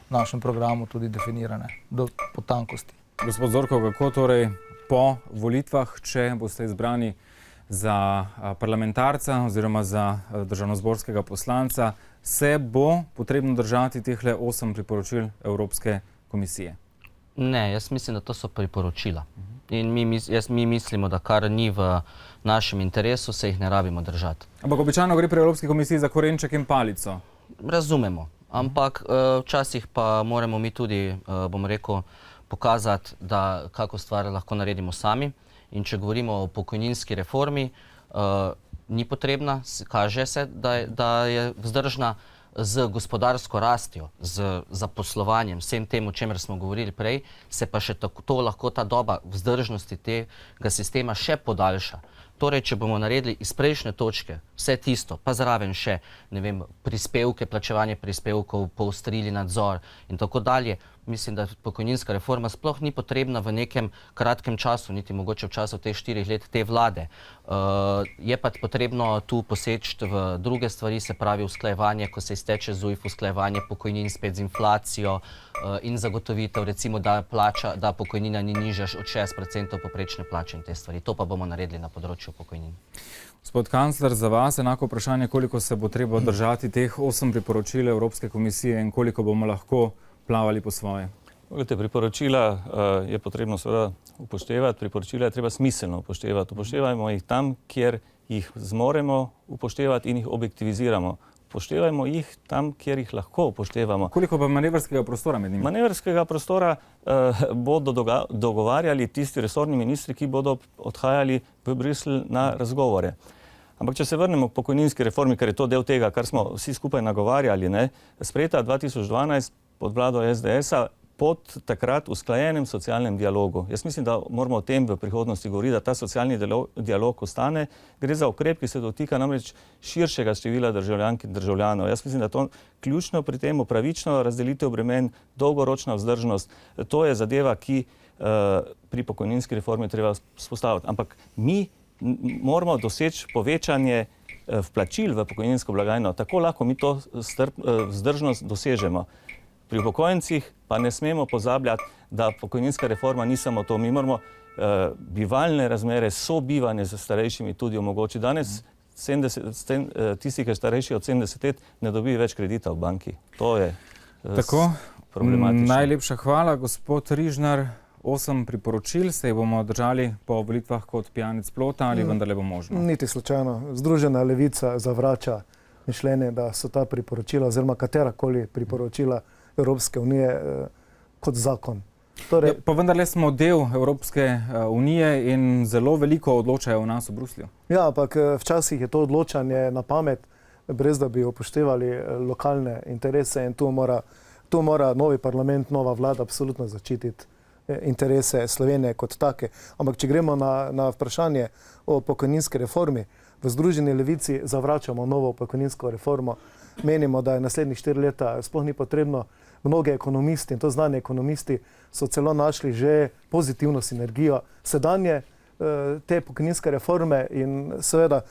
našem programu tudi definirane do potankosti. Gospod Zorko, kako torej po volitvah, če boste izbrani za parlamentarca oziroma za državnozborskega poslanca, se bo potrebno držati tehle 8 priporočil Evropske komisije? Ne, jaz mislim, da to so priporočila. In mi mislimo, da kar ni v našem interesu, se jih ne rabimo držati. Ampak običajno gre pri Evropski komisiji za korenček in palico. Razumemo, ampak včasih pa moramo mi tudi, bom rekel, pokazati, da kako stvar lahko naredimo sami. In če govorimo o pokojninski reformi, ni potrebna, kaže se, da je vzdržna. Z gospodarsko rastjo, z zaposlovanjem, vsem tem, o čemer smo govorili prej, se pa še to lahko ta doba vzdržnosti tega sistema še podaljša. Torej, če bomo naredili iz prejšnje točke vse tisto, pa zraven še, ne vem, prispevke, plačevanje prispevkov, poostrili nadzor in tako dalje, mislim, da pokojninska reforma sploh ni potrebna v nekem kratkem času, niti mogoče v času teh 4 let te vlade. Je pa potrebno tu poseči v druge stvari, se pravi usklajevanje, ko se izteče ZUJF, usklajevanje pokojnin spet z inflacijo in zagotovitev, recimo, da pokojnina ni nižja od 6% povprečne plače in te stvari. To pa bomo naredili na področju pokojnin. Gospod kancler, za vas enako vprašanje, koliko se bo treba držati teh 8 priporočil Evropske komisije in koliko bomo lahko plavali po svoje? Priporočila je potrebno seveda upoštevati, priporočila je treba smiselno upoštevati. Upoštevajmo jih tam, kjer jih zmoremo upoštevati in jih objektiviziramo. Upoštevajmo jih tam, kjer jih lahko upoštevamo. Koliko pa manevrskega prostora med njimi? Manevrskega prostora bodo dogovarjali tisti resorni ministri, ki bodo odhajali v Bruselj na razgovore. Ampak če se vrnemo k pokojninski reformi, ker je to del tega, kar smo vsi skupaj nagovarjali, sprejeta 2012 pod vlado SDS-a pod takrat usklajenem socialnem dialogu. Jaz mislim, da moramo o tem v prihodnosti govoriti, da ta socialni dialog ostane. Gre za ukrep, ki se dotika namreč širšega števila državljank in državljanov. Jaz mislim, da to ključno pri tem pravično razdelitev bremen, dolgoročna vzdržnost, to je zadeva, ki pri pokojninski reformi treba spostaviti. Ampak mi moramo doseči povečanje vplačil v pokojninsko blagajno. Tako lahko mi to vzdržnost dosežemo. Pri upokojencih pa ne smemo pozabljati, da pokojninska reforma ni samo to. Mi moramo bivalne razmere, sobivanje z starejšimi tudi omogočiti. Danes tisti, ki je starejši od 70 let, ne dobi več kredita v banki. To je problematično. Najlepša hvala, gospod Rižnar. 8 priporočil, se jih bomo držali po volitvah kot pijanec plota ali vendarle bo možno? Niti slučajno. Združena levica zavrača mišljenje, da so ta priporočila oziroma katerakoli priporočila Evropske unije kot zakon. Pa vendarle smo del Evropske unije in zelo veliko odločajo o nas v Bruslju. Ja, ampak včasih je to odločanje na pamet, brez da bi upoštevali lokalne interese in tu mora novi parlament, nova vlada absolutno zaščititi interese Slovenije kot take. Ampak če gremo na vprašanje o pokojninski reformi, v Združeni levici zavračamo novo pokojninsko reformo. Menimo, da je naslednjih 4 leta sploh ni potrebno. Mnogi ekonomisti, in to znani ekonomisti, so celo našli že pozitivno sinergijo sedanje te pokojninske reforme in seveda,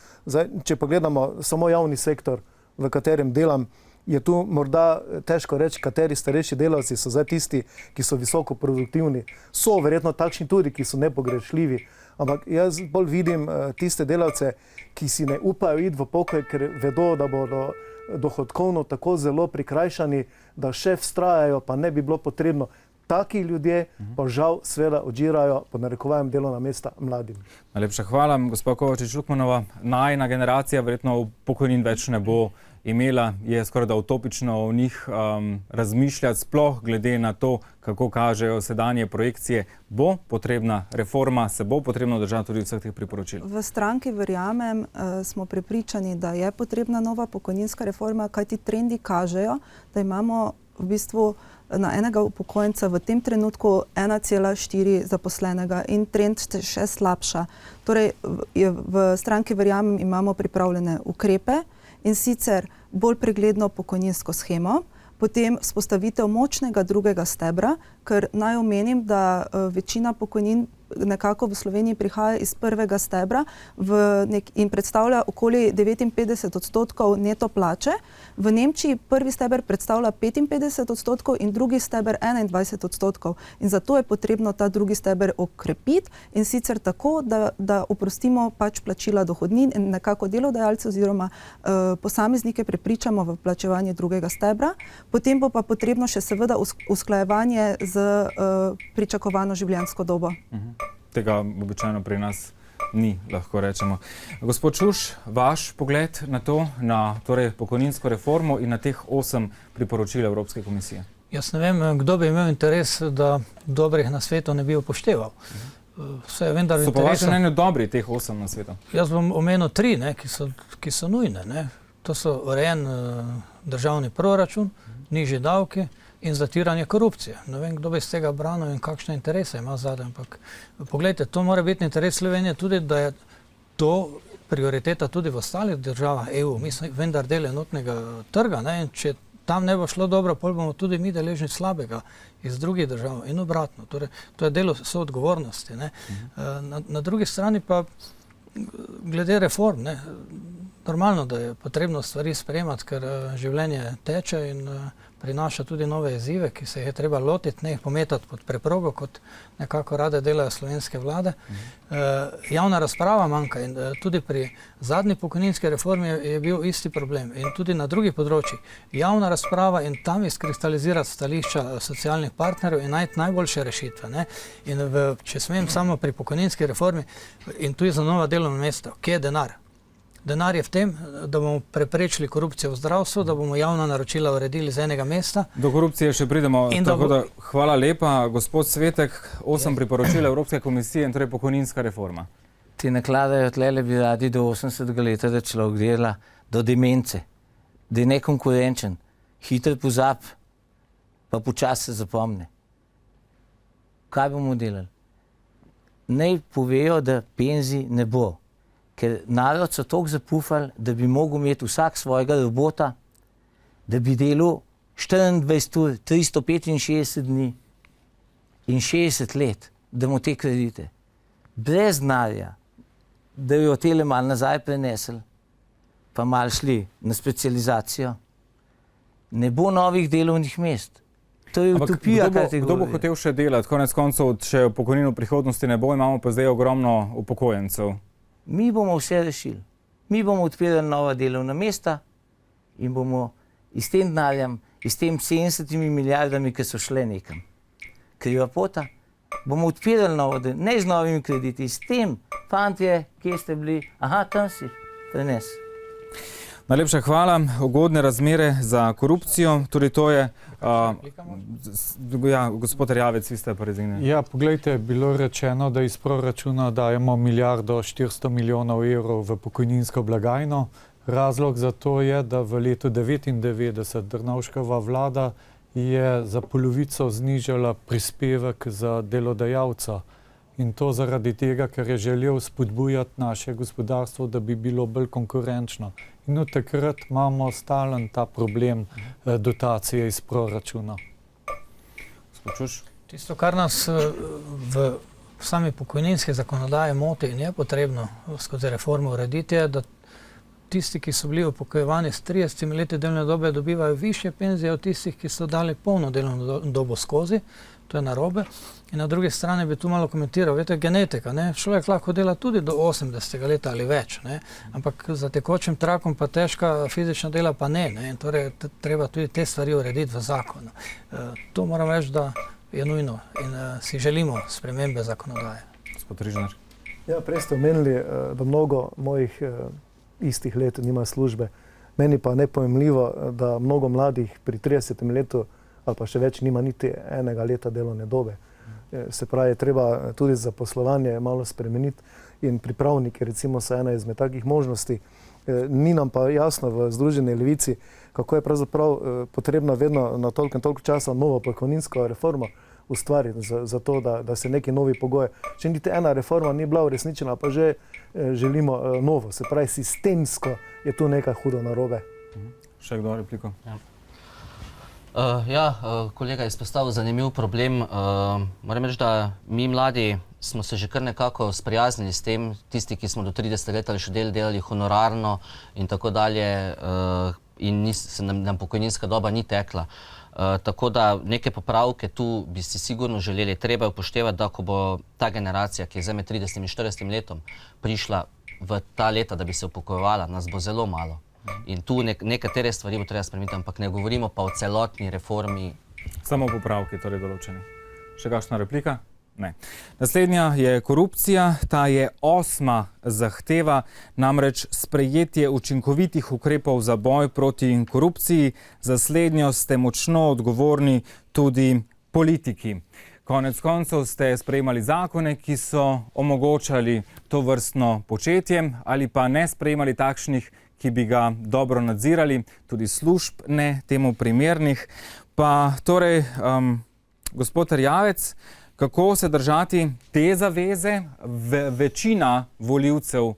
če pogledamo samo javni sektor, v katerem delam, je tu morda težko reči, kateri starejši delavci so zdaj tisti, ki so visoko produktivni. So verjetno takšni tudi, ki so nepogrešljivi, ampak jaz bolj vidim tiste delavce, ki si ne upajo iti v pokoj, ker vedo, da bodo dohodkovno tako zelo prikrajšani, da še vztrajajo, pa ne bi bilo potrebno. Taki ljudje pa žal seveda odžirajo, pod narekovajem, delovna mesta mladim. Najlepša hvala, gospa Kovačič-Lukmanova. Najina generacija verjetno pokojnin več ne bo imela, je skoraj da utopično o njih razmišljati, sploh glede na to, kako kažejo sedanje projekcije. Bo potrebna reforma, se bo potrebno držati tudi vseh teh priporočil? V stranki verjamem, smo prepričani, da je potrebna nova pokojninska reforma, kajti trendi kažejo, da imamo v bistvu na enega upokojenca v tem trenutku 1,4 zaposlenega in trend še slabša. Torej, v stranki verjamem imamo pripravljene ukrepe in sicer bolj pregledno pokojninsko shemo, potem vzpostavitev močnega drugega stebra, ker naj omenim, da večina pokojnin nekako v Sloveniji prihaja iz prvega stebra in predstavlja okoli 59% neto plače. V Nemčiji prvi steber predstavlja 55% in drugi steber 21%. In zato je potrebno ta drugi steber okrepiti in sicer tako, da oprostimo pač plačila dohodnin in nekako delodajalce oziroma posameznike prepričamo v plačevanje drugega stebra. Potem bo pa potrebno še seveda usklajevanje z pričakovano življenjsko dobo. tega običajno pri nas ni, lahko rečemo. Gospod Čuš, vaš pogled na to, na torej pokojninsko reformo in na teh 8 priporočil Evropske komisije? Jaz ne vem, kdo bi imel interes, da dobrih nasvetov ne bi upošteval. Vse je vendar v So pa interesu. vaše mnenje dobri teh 8 nasvetov? Jaz bom omenil 3, ne, ki so nujne. Ne. To so urejen državni proračun, nižji davki in zatiranje korupcije. Ne vem, kdo bi iz tega branil in kakšne interese ima zadaj, ampak poglejte, to mora biti interes Slovenije tudi, da je to prioriteta tudi v ostalih državah EU. Mi smo vendar del enotnega trga, ne, in če tam ne bo šlo dobro, potem bomo tudi mi deležni slabega iz drugih držav in obratno. Torej, to je delo soodgovornosti. Ne. Na drugi strani pa glede reform, ne, normalno, da je potrebno stvari sprejemati, ker življenje teče in prinaša tudi nove izzive, ki se jih je treba lotiti, ne jih pometati pod preprogo, kot nekako rade delajo slovenske vlade. Javna razprava manjka in tudi pri zadnji pokojninski reformi je bil isti problem in tudi na drugih področjih. Javna razprava in tam izkristalizirati stališča socialnih partnerjev in najti najboljše rešitve. Ne? In če smem samo pri pokojninski reformi in tudi za nova delovna mesta, kje je denar? Denar je v tem, da bomo preprečili korupcijo v zdravstvu, da bomo javna naročila uredili z enega mesta. Do korupcije še pridemo, tako da hvala lepa. Gospod Svetek, 8 priporočil Evropske komisije in torej pokojninska reforma. Ti nakladajo tlele bi radi do 80. leta, da človek dela do demence, da je nekonkurenčen, hiter pozab, pa počasi se zapomne. Kaj bomo delali? Naj povejo, da penzij ne bo. Ker narod so toliko zapufali, da bi mogel imeti vsak svojega robota, da bi delal 24 ur, 365 dni in 60 let, da mu te kredite. Brez denarja, da bi jo tele malo nazaj prenesli, pa malo šli na specializacijo, ne bo novih delovnih mest. To je utopija, kaj te Kdo bo hotel še delati? Konec koncev, če pokojnin v prihodnosti ne bo, imamo pa zdaj ogromno upokojencev. Mi bomo vse rešili. Mi bomo odpirali nova delovna mesta in bomo s tem denarjem, s tem 70 milijardami, ki so šle nekam, kriva pota, bomo odpirali novo, ne z novimi krediti, s tem, fantje, kje ste bili, aha, tam si, prenes. Najlepša hvala. Ugodne razmere za korupcijo, tudi to je... Ja, gospod Erjavec, vi ste pa rezine. Ja, poglejte, bilo rečeno, da iz proračuna dajemo 1 400 milijonov evrov v pokojninsko blagajno. Razlog za to je, da v letu 1999 Drnovškova vlada je za polovico znižala prispevek za delodajalca. In to zaradi tega, ker je želel spodbujati naše gospodarstvo, da bi bilo bolj konkurenčno. In od takrat imamo stalen ta problem dotacije iz proračuna. Tisto, kar nas v sami pokojninski zakonodaji moti in je potrebno skozi reformo urediti, je, da tisti, ki so bili upokojevani s 30 leti delovne dobe, dobivajo višje penzije od tistih, ki so dali polno delovno dobo skozi. To je narobe. In na drugi strani bi tu malo komentiral, veste, genetika, ne? Človek lahko dela tudi do 80. leta ali več, ne? Ampak za tekočim trakom pa težka fizična dela pa ne, ne? In torej treba tudi te stvari urediti v zakonu. To moram reči, da je nujno in si želimo spremembe zakonodaje. Gospod Rižnar. Ja, prej ste omenili, da mnogo mojih istih let nima službe. Meni pa nepojemljivo, da mnogo mladih pri 30. letu ali pa še več nima niti enega leta delovne dobe. Se pravi, treba tudi zaposlovanje malo spremeniti in pripravniki recimo so ena izmed takih možnosti. Ni nam pa jasno v Združeni levici, kako je pravzaprav potrebno vedno na toliko in toliko časa novo pokojninsko reformo ustvariti za to, da se neki novi pogoji. Če niti ena reforma ni bila uresničena, pa že želimo novo. Se pravi, sistemsko je tu nekaj hudo narobe. Še kdo repliko? Kolega je izpostavil zanimiv problem. Moram reči, da mi mladi smo se že kar nekako sprijaznili s tem, tisti, ki smo do 30 let ali še delali honorarno in tako dalje in nam pokojninska doba ni tekla. Tako da neke popravke tu bi si sigurno želeli. Treba upoštevati, da ko bo ta generacija, ki je zdaj med 30 in 40 letom, prišla v ta leta, da bi se upokojevala, nas bo zelo malo. In tu nekatere stvari bo treba spremeniti, ampak ne govorimo pa o celotni reformi. Samo popravki, torej določeni. Še kakšna replika? Ne. Naslednja je korupcija, ta je 8. zahteva, namreč sprejetje učinkovitih ukrepov za boj proti korupciji. Za slednjo ste močno odgovorni tudi politiki. Konec koncev ste sprejemali zakone, ki so omogočali to vrstno početje, ali pa ne sprejemali takšnih, ki bi ga dobro nadzirali, tudi služb ne temu primernih. Pa torej, gospod Erjavec, kako se držati te zaveze? Večina volivcev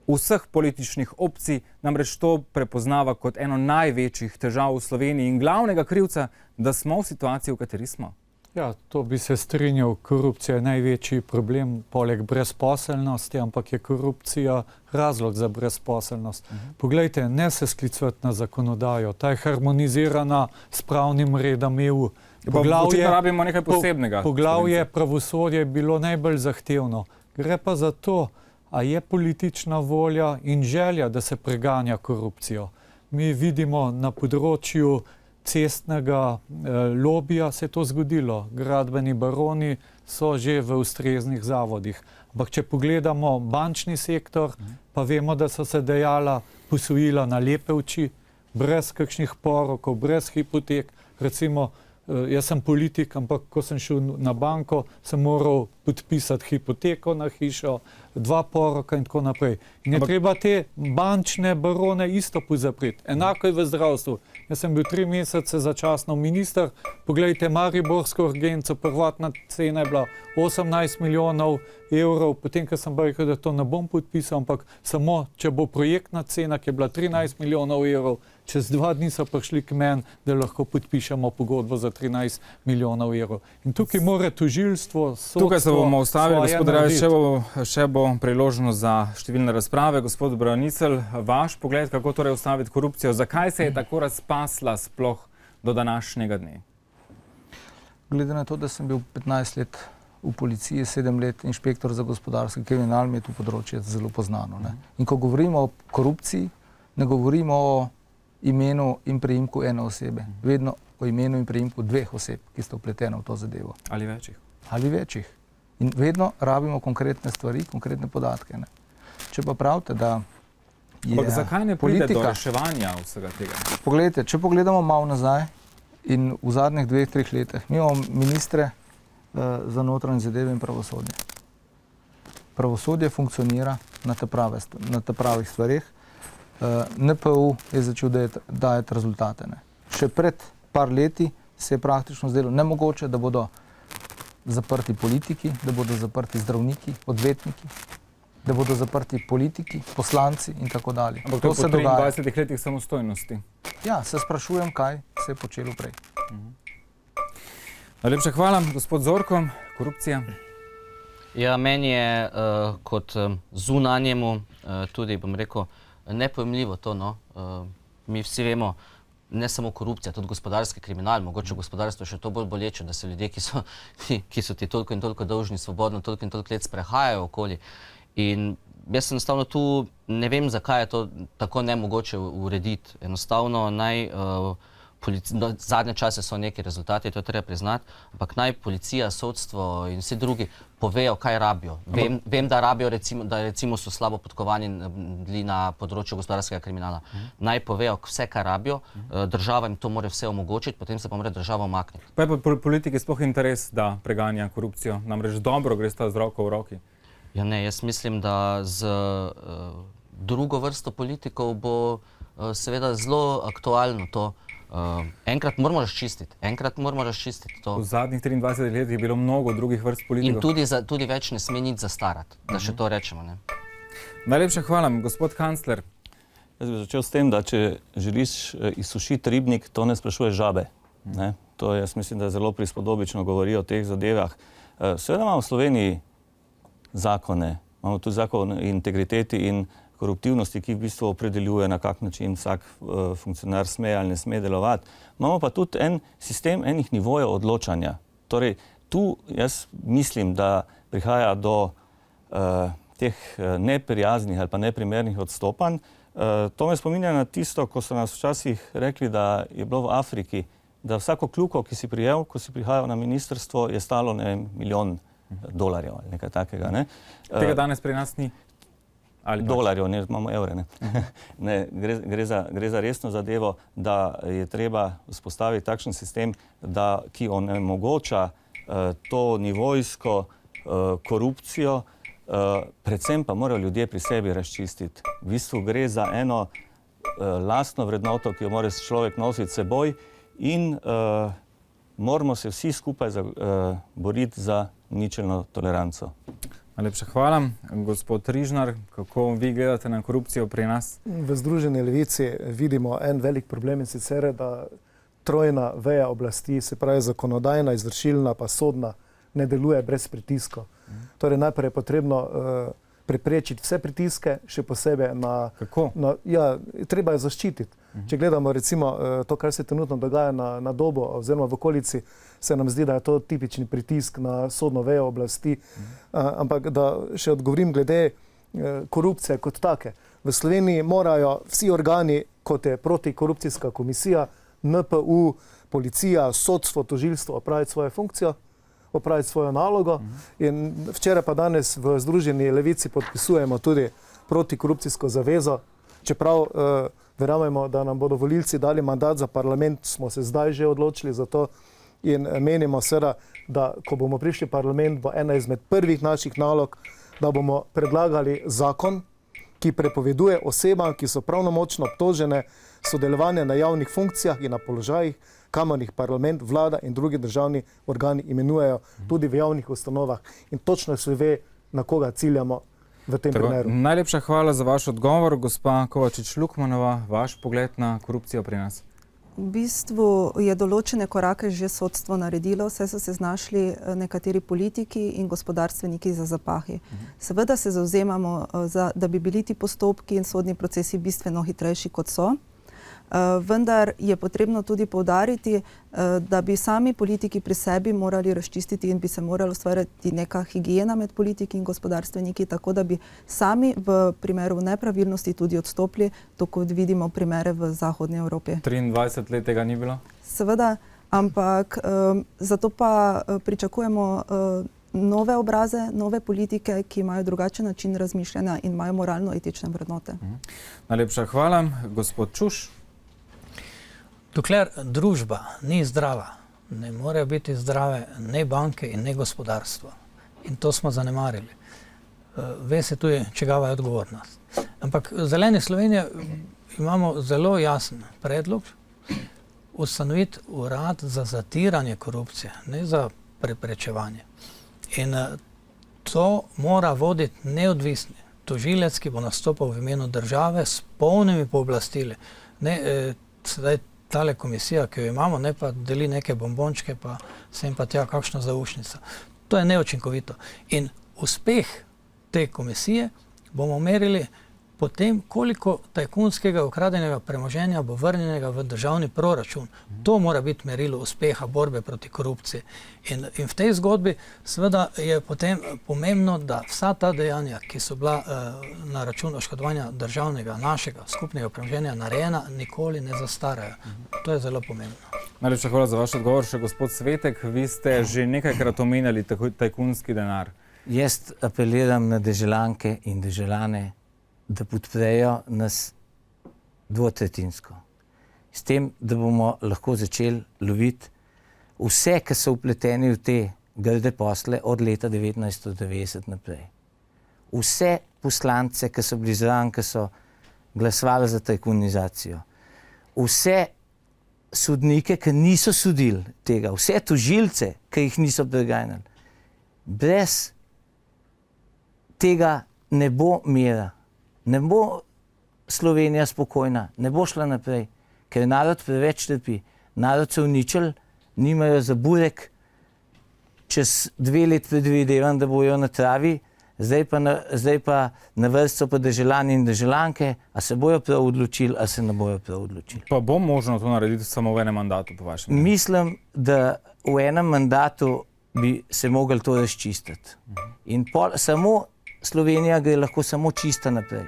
vseh političnih opcij namreč to prepoznava kot eno največjih težav v Sloveniji in glavnega krivca, da smo v situaciji, v kateri smo. Ja, to bi se strinjal. Korupcija je največji problem, poleg brezposelnosti, ampak je korupcija razlog za brezposelnost. Poglejte, ne se sklicovati na zakonodajo, ta je harmonizirana s pravnim redom EU. Očitno rabimo nekaj posebnega. Poglavje pravosodje je bilo najbolj zahtevno. Gre pa za to, a je politična volja in želja, da se preganja korupcijo. Mi vidimo na področju cestnega lobija se je to zgodilo. Gradbeni baroni so že v ustreznih zavodih. Ampak če pogledamo bančni sektor, pa vemo, da so se dajala posojila na lepe oči, brez kakšnih porokov, brez hipotek. Recimo, jaz sem politik, ampak ko sem šel na banko, sem moral podpisati hipoteko na hišo, 2 poroka in tako naprej. In je treba te bančne barone isto pozapreti. Enako je v zdravstvu. Jaz sem bil 3 mesece začasno minister. Poglejte, mariborsko urgenco, prvotna cena je bila 18 milijonov evrov, potem, ko sem rekel, da to ne bom podpisal, ampak samo, če bo projektna cena, ki je bila 13 milijonov evrov, čez 2 dni so prišli k meni, da lahko podpišemo pogodbo za 13 milijonov evrov. In tukaj mora tožilstvo, sodstvo... Tukaj se bomo ustavili, gospod Erjavec, še bo priložnost za številne razprave. Gospod Branicelj, vaš pogled, kako torej ustaviti korupcijo? Zakaj se je tako razpasla sploh do današnjega dne? Glede na to, da sem bil 15 let v policiji, 7 let inšpektor za gospodarski kriminal, mi je to področje zelo poznano. Ne? In ko govorimo o korupciji, ne govorimo o imenu in priimku ene osebe. Vedno o imenu in priimku 2 oseb, ki sta vpletena v to zadevo. Ali večjih? Ali večjih. In vedno rabimo konkretne stvari, konkretne podatke. Ne? Če pa pravite, da je ampak zakaj ne pride do reševanja vsega tega? Poglejte, če pogledamo malo nazaj in v zadnjih 2-3 letih, mi imamo ministre za notranje zadeve in pravosodje. Pravosodje funkcionira na te pravih stvarih. NPU je začel dajati rezultate. Ne? Še pred par leti se je praktično zdelo nemogoče, da bodo zaprti politiki, da bodo zaprti zdravniki, odvetniki, da bodo zaprti politiki, poslanci in tako dalje. Ampak to se dogaja. Po 23 letih samostojnosti. Ja, se sprašujem, kaj se je počelo prej. Najlepša hvala, gospod Zorko. Korupcija? Ja, meni je kot zunanjemu tudi, bom rekel, nepojmljivo to, no. Mi vsi vemo, ne samo korupcija, tudi gospodarski kriminal, mogoče gospodarstvo še to bolj boleče, da se ljudje, ki so ti toliko in toliko dolžni, svobodno toliko in toliko let sprehajajo okoli. In jaz enostavno tu ne vem, zakaj je to tako nemogoče urediti. Enostavno zadnje čase so neki rezultati, to je treba priznati, ampak naj policija, sodstvo in vsi drugi povejo, kaj rabijo. Vem, da rabijo, recimo so slabo podkovani na področju gospodarskega kriminala. Naj povejo vse, kaj rabijo, država jim to mora vse omogočiti, potem se pa mora država umakniti. Pa je pa politiki sploh interes, da preganja korupcijo? Namreč dobro gre sta z roko v roki. Ja ne, jaz mislim, da z drugo vrsto politikov bo seveda zelo aktualno to. Enkrat moramo razčistiti to. V zadnjih 23 letih je bilo mnogo drugih vrst politikov. In tudi več ne sme nič zastarati, da še to rečemo. Ne? Najlepša hvala, gospod kancler. Jaz bi začel s tem, da če želiš izsušiti ribnik, to ne sprašuje žabe. Ne? To jaz mislim, da zelo prispodobično govori o teh zadevah. Seveda imamo v Sloveniji zakone, imamo tudi zakon o integriteti in koruptivnosti, ki v bistvu opredeljuje, na kak način vsak funkcionar sme ali ne sme delovati. Imamo pa tudi en sistem enih nivojev odločanja. Torej, tu jaz mislim, da prihaja do teh neprijaznih ali pa neprimernih odstopanj. To me spominja na tisto, ko so nas včasih rekli, da je bilo v Afriki, da vsako kljuko, ki si prijel, ko si prihajal na ministrstvo, je stalo, ne vem, milijon dolarjev ali nekaj takega. Ne? Tega danes pri nas ni? Ali dolarjev, ne, imamo evre. Ne? Ne, gre za resno zadevo, da je treba vzpostaviti takšen sistem, ki onemogoča to nivojsko korupcijo, predvsem pa morajo ljudje pri sebi razčistiti. V bistvu gre za eno lastno vrednoto, ki jo mora človek nositi s seboj in moramo se vsi skupaj boriti za ničelno toleranco. Najlepša hvala. Gospod Rižnar, kako vi gledate na korupcijo pri nas? V Združeni levici vidimo en velik problem, in sicer, da trojna veja oblasti, se pravi zakonodajna, izvršilna pa sodna, ne deluje brez pritiskov. Torej najprej je potrebno preprečiti vse pritiske, še posebej na... Kako? Ja, treba je zaščititi. Če gledamo recimo to, kar se trenutno dogaja na Dobu oziroma v okolici, se nam zdi, da je to tipični pritisk na sodno vejo oblasti. Ampak da še odgovorim glede korupcije kot take. V Sloveniji morajo vsi organi, kot je protikorupcijska komisija, NPU, policija, sodstvo, tožilstvo opraviti svojo funkcijo, opraviti svojo nalogo. In včeraj pa danes v Združeni levici podpisujemo tudi protikorupcijsko zavezo. Čeprav verjamemo, da nam bodo volilci dali mandat za parlament, smo se zdaj že odločili za to in menimo seveda, da ko bomo prišli v parlament, bo ena izmed prvih naših nalog, da bomo predlagali zakon, ki prepoveduje osebam, ki so pravnomočno obtožene sodelovanja na javnih funkcijah in na položajih, kamor jih parlament, vlada in drugi državni organi imenujejo tudi v javnih ustanovah. In točno se ve, na koga ciljamo v tem primeru. Najlepša hvala za vaš odgovor, gospa Kovačič-Lukmanova. Vaš pogled na korupcijo pri nas? V bistvu je določene korake že sodstvo naredilo, saj so se znašli nekateri politiki in gospodarstveniki za zapahi. Seveda se zavzemamo, da bi bili ti postopki in sodni procesi bistveno hitrejši, kot so. Vendar je potrebno tudi poudariti, da bi sami politiki pri sebi morali razčistiti in bi se morala ustvarjati neka higiena med politiki in gospodarstveniki, tako da bi sami v primeru nepravilnosti tudi odstopili, to kot vidimo primere v Zahodni Evropi. 23 let tega ni bilo? Seveda, ampak zato pa pričakujemo nove obraze, nove politike, ki imajo drugačen način razmišljanja in imajo moralno-etične vrednote. Najlepša hvala. Gospod Čuš. Dokler družba ni zdrava, ne morejo biti zdrave ne banke in ne gospodarstvo. In to smo zanemarili. Ve se tudi, čigava je odgovornost. Ampak Zeleni Slovenije imamo zelo jasen predlog ustanoviti urad za zatiranje korupcije, ne za preprečevanje. In to mora voditi neodvisni tožilec, ki bo nastopal v imenu države s polnimi pooblastili. Sedaj tale komisija, ki jo imamo, ne pa deli neke bombončke, pa sem pa tja kakšna zaušnica. To je neučinkovito. In uspeh te komisije bomo merili potem, koliko tajkunskega ukradenega premoženja bo vrnjenega v državni proračun. To mora biti merilo uspeha borbe proti korupciji. In v tej zgodbi seveda je potem pomembno, da vsa ta dejanja, ki so bila na račun oškodovanja državnega, našega skupnega premoženja narejena, nikoli ne zastarajo. To je zelo pomembno. Najlepša hvala za vaš odgovor. Še gospod Svetek, vi ste že nekajkrat omenjali tajkunski denar. Jaz apeliram na državljanke in državljane, da podprejo nas dvotretinsko. S tem, da bomo lahko začeli loviti vse, ki so vpleteni v te grde posle od leta 1990 naprej. Vse poslance, ki so bili zraven, ki so glasovali za tajkunizacijo. Vse sodnike, ki niso sodili tega. Vse tožilce, ki jih niso preganjali. Brez tega ne bo mira. Ne bo Slovenija spokojna, ne bo šla naprej, ker narod preveč trpi. Narod se uničil, nimajo za burek, čez 2 let predvidevam, da bojo na travi, zdaj pa na vrsto pa državljani in državljanke, a se bojo prav odločili, a se ne bojo prav odločili. Pa bo možno to narediti samo v enem mandatu, po vašem mnenju? Mislim, da v enem mandatu bi se mogli to razčistiti. In samo Slovenija gre lahko samo čista naprej.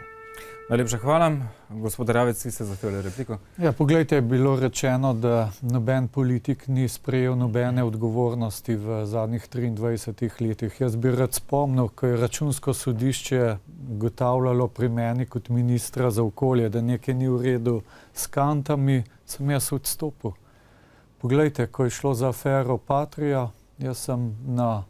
Najlepša hvala. Gospod Ravec, vi ste zahtevali repliko. Ja, poglejte, je bilo rečeno, da noben politik ni sprejel nobene odgovornosti v zadnjih 23 letih. Jaz bi rad spomnil, ko je Računsko sodišče ugotavljalo pri meni kot ministra za okolje, da nekaj ni v redu s kantami, sem jaz odstopil. Poglejte, ko je šlo za afero Patria, jaz sem na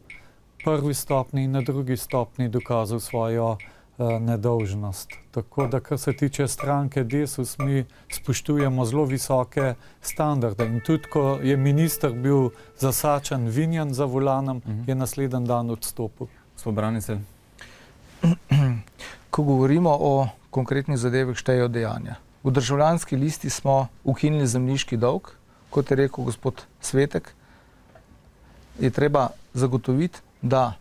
prvi stopni in na drugi stopni dokazal svojo nedolžnost. Tako da, kar se tiče stranke Desus, mi spoštujemo zelo visoke standarde. In tudi, ko je minister bil zasačen vinjen za volanom, je naslednji dan odstopil. Gospod Branicelj. Ko govorimo o konkretnih zadevah, štejejo dejanja. V državljanski listi smo ukinili zemljiški dolg, kot je rekel gospod Svetek, je treba zagotoviti, da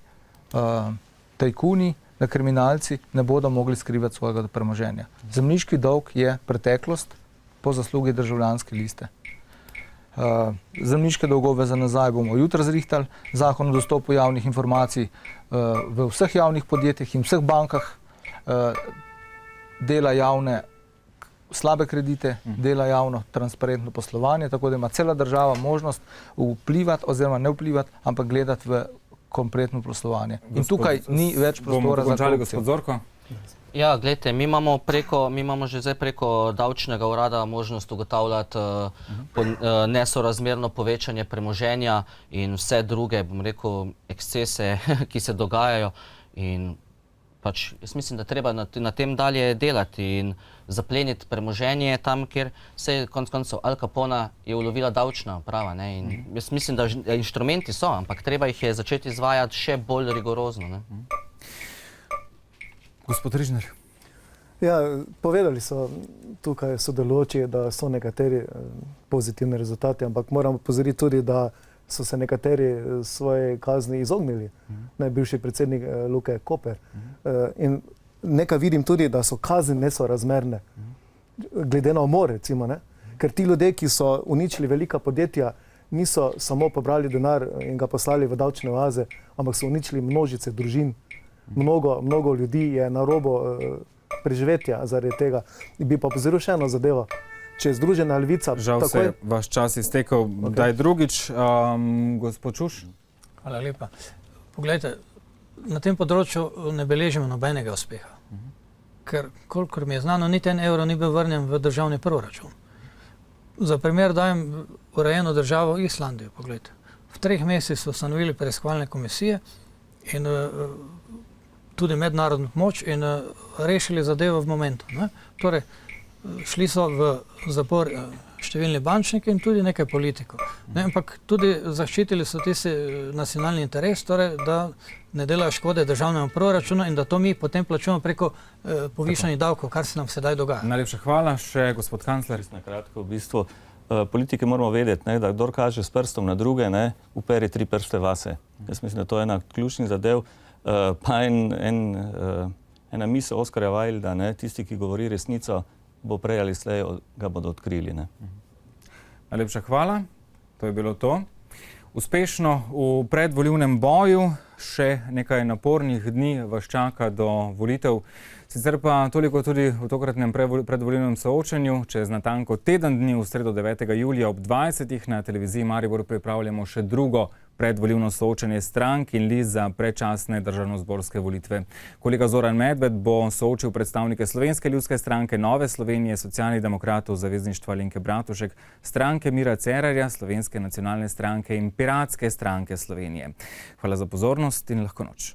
tajkuni, da kriminalci ne bodo mogli skrivati svojega premoženja. Zemljiški dolg je preteklost po zaslugi državljanske liste. Zemljiške dolgove za nazaj bomo jutri zrihtali, zakon o dostopu javnih informacij v vseh javnih podjetjih in vseh bankah dela javne slabe kredite, dela javno transparentno poslovanje, tako da ima cela država možnost vplivati oziroma ne vplivati, ampak gledati v kompletno poslovanje. In tukaj ni več prostora za korupcijo. Gospod Zorko. Ja, gledajte, mi imamo že zdaj preko davčnega urada možnost ugotavljati nesorazmerno povečanje premoženja in vse druge, bom rekel, ekscese, ki se dogajajo. In pač jaz mislim, da treba na tem dalje delati in zapleniti premoženje tam, kjer se konec koncev Al Capona je ulovila davčna uprava. Ne? In jaz mislim, da inštrumenti so, ampak treba jih je začeti izvajati še bolj rigorozno. Ne? Gospod Rižner. Ja, povedali so tukaj sodelujoči, da so nekateri pozitivni rezultati, ampak moram opozoriti tudi, da so se nekateri svoje kazni izognili. Bivši predsednik Luke Koper. In nekaj vidim tudi, da so kazni nesorazmerne. Glede na umor, recimo, ne? Ker ti ljudje, ki so uničili velika podjetja, niso samo pobrali denar in ga poslali v davčne oaze, ampak so uničili množice družin. Mnogo ljudi je na robu preživetja zaradi tega. Bi pa pozoril še eno zadevo. Če je Združena levica... Žal se je vaš čas iztekel. Daj drugič, gospod Čuš. Hvala lepa. Poglejte, na tem področju ne beležimo nobenega uspeha. Ker, kolikor mi je znano, niti en evro ni bil vrnjen v državni proračun. Za primer dajem urejeno državo Islandijo. Poglejte. V 3 mesecih so ustanovili preiskovalne komisije in tudi mednarodno moč in rešili zadevo v momentu. Ne? Torej, šli so v zapor številni bančniki in tudi nekaj politikov. Ne? Ampak tudi zaščitili so tisti nacionalni interes, torej, da ne delajo škode državnemu proračunu in da to mi potem plačujemo preko povišanih davkov, kar se nam sedaj dogaja. Najlepša hvala. Še gospod kancler. Na kratko, v bistvu, politike moramo vedeti, ne, da kdor kaže s prstom na druge, ne, uperi 3 prste vase. Jaz mislim, da to je ena ključnih zadev. Pa ena misel Oskarja Wilda, ne, tisti, ki govori resnico, bo prej ali slej ga bodo odkrili. Ne. Najlepša hvala. To je bilo to. Uspešno v predvolilnem boju, še nekaj napornih dni vas čaka do volitev. Sicer pa toliko tudi v tokratnem predvolilnem soočenju. Čez natanko teden dni, v sredo 9. julija ob 20. na televiziji Maribor pripravljamo še drugo predvolilno soočenje strank in list za predčasne državnozborske volitve. Kolega Zoran Medved bo soočil predstavnike Slovenske ljudske stranke, Nove Slovenije, Socialnih demokratov, Zavezništva Alenke Bratušek, stranke Mira Cerarja, Slovenske nacionalne stranke in Piratske stranke Slovenije. Hvala za pozornost in lahko noč.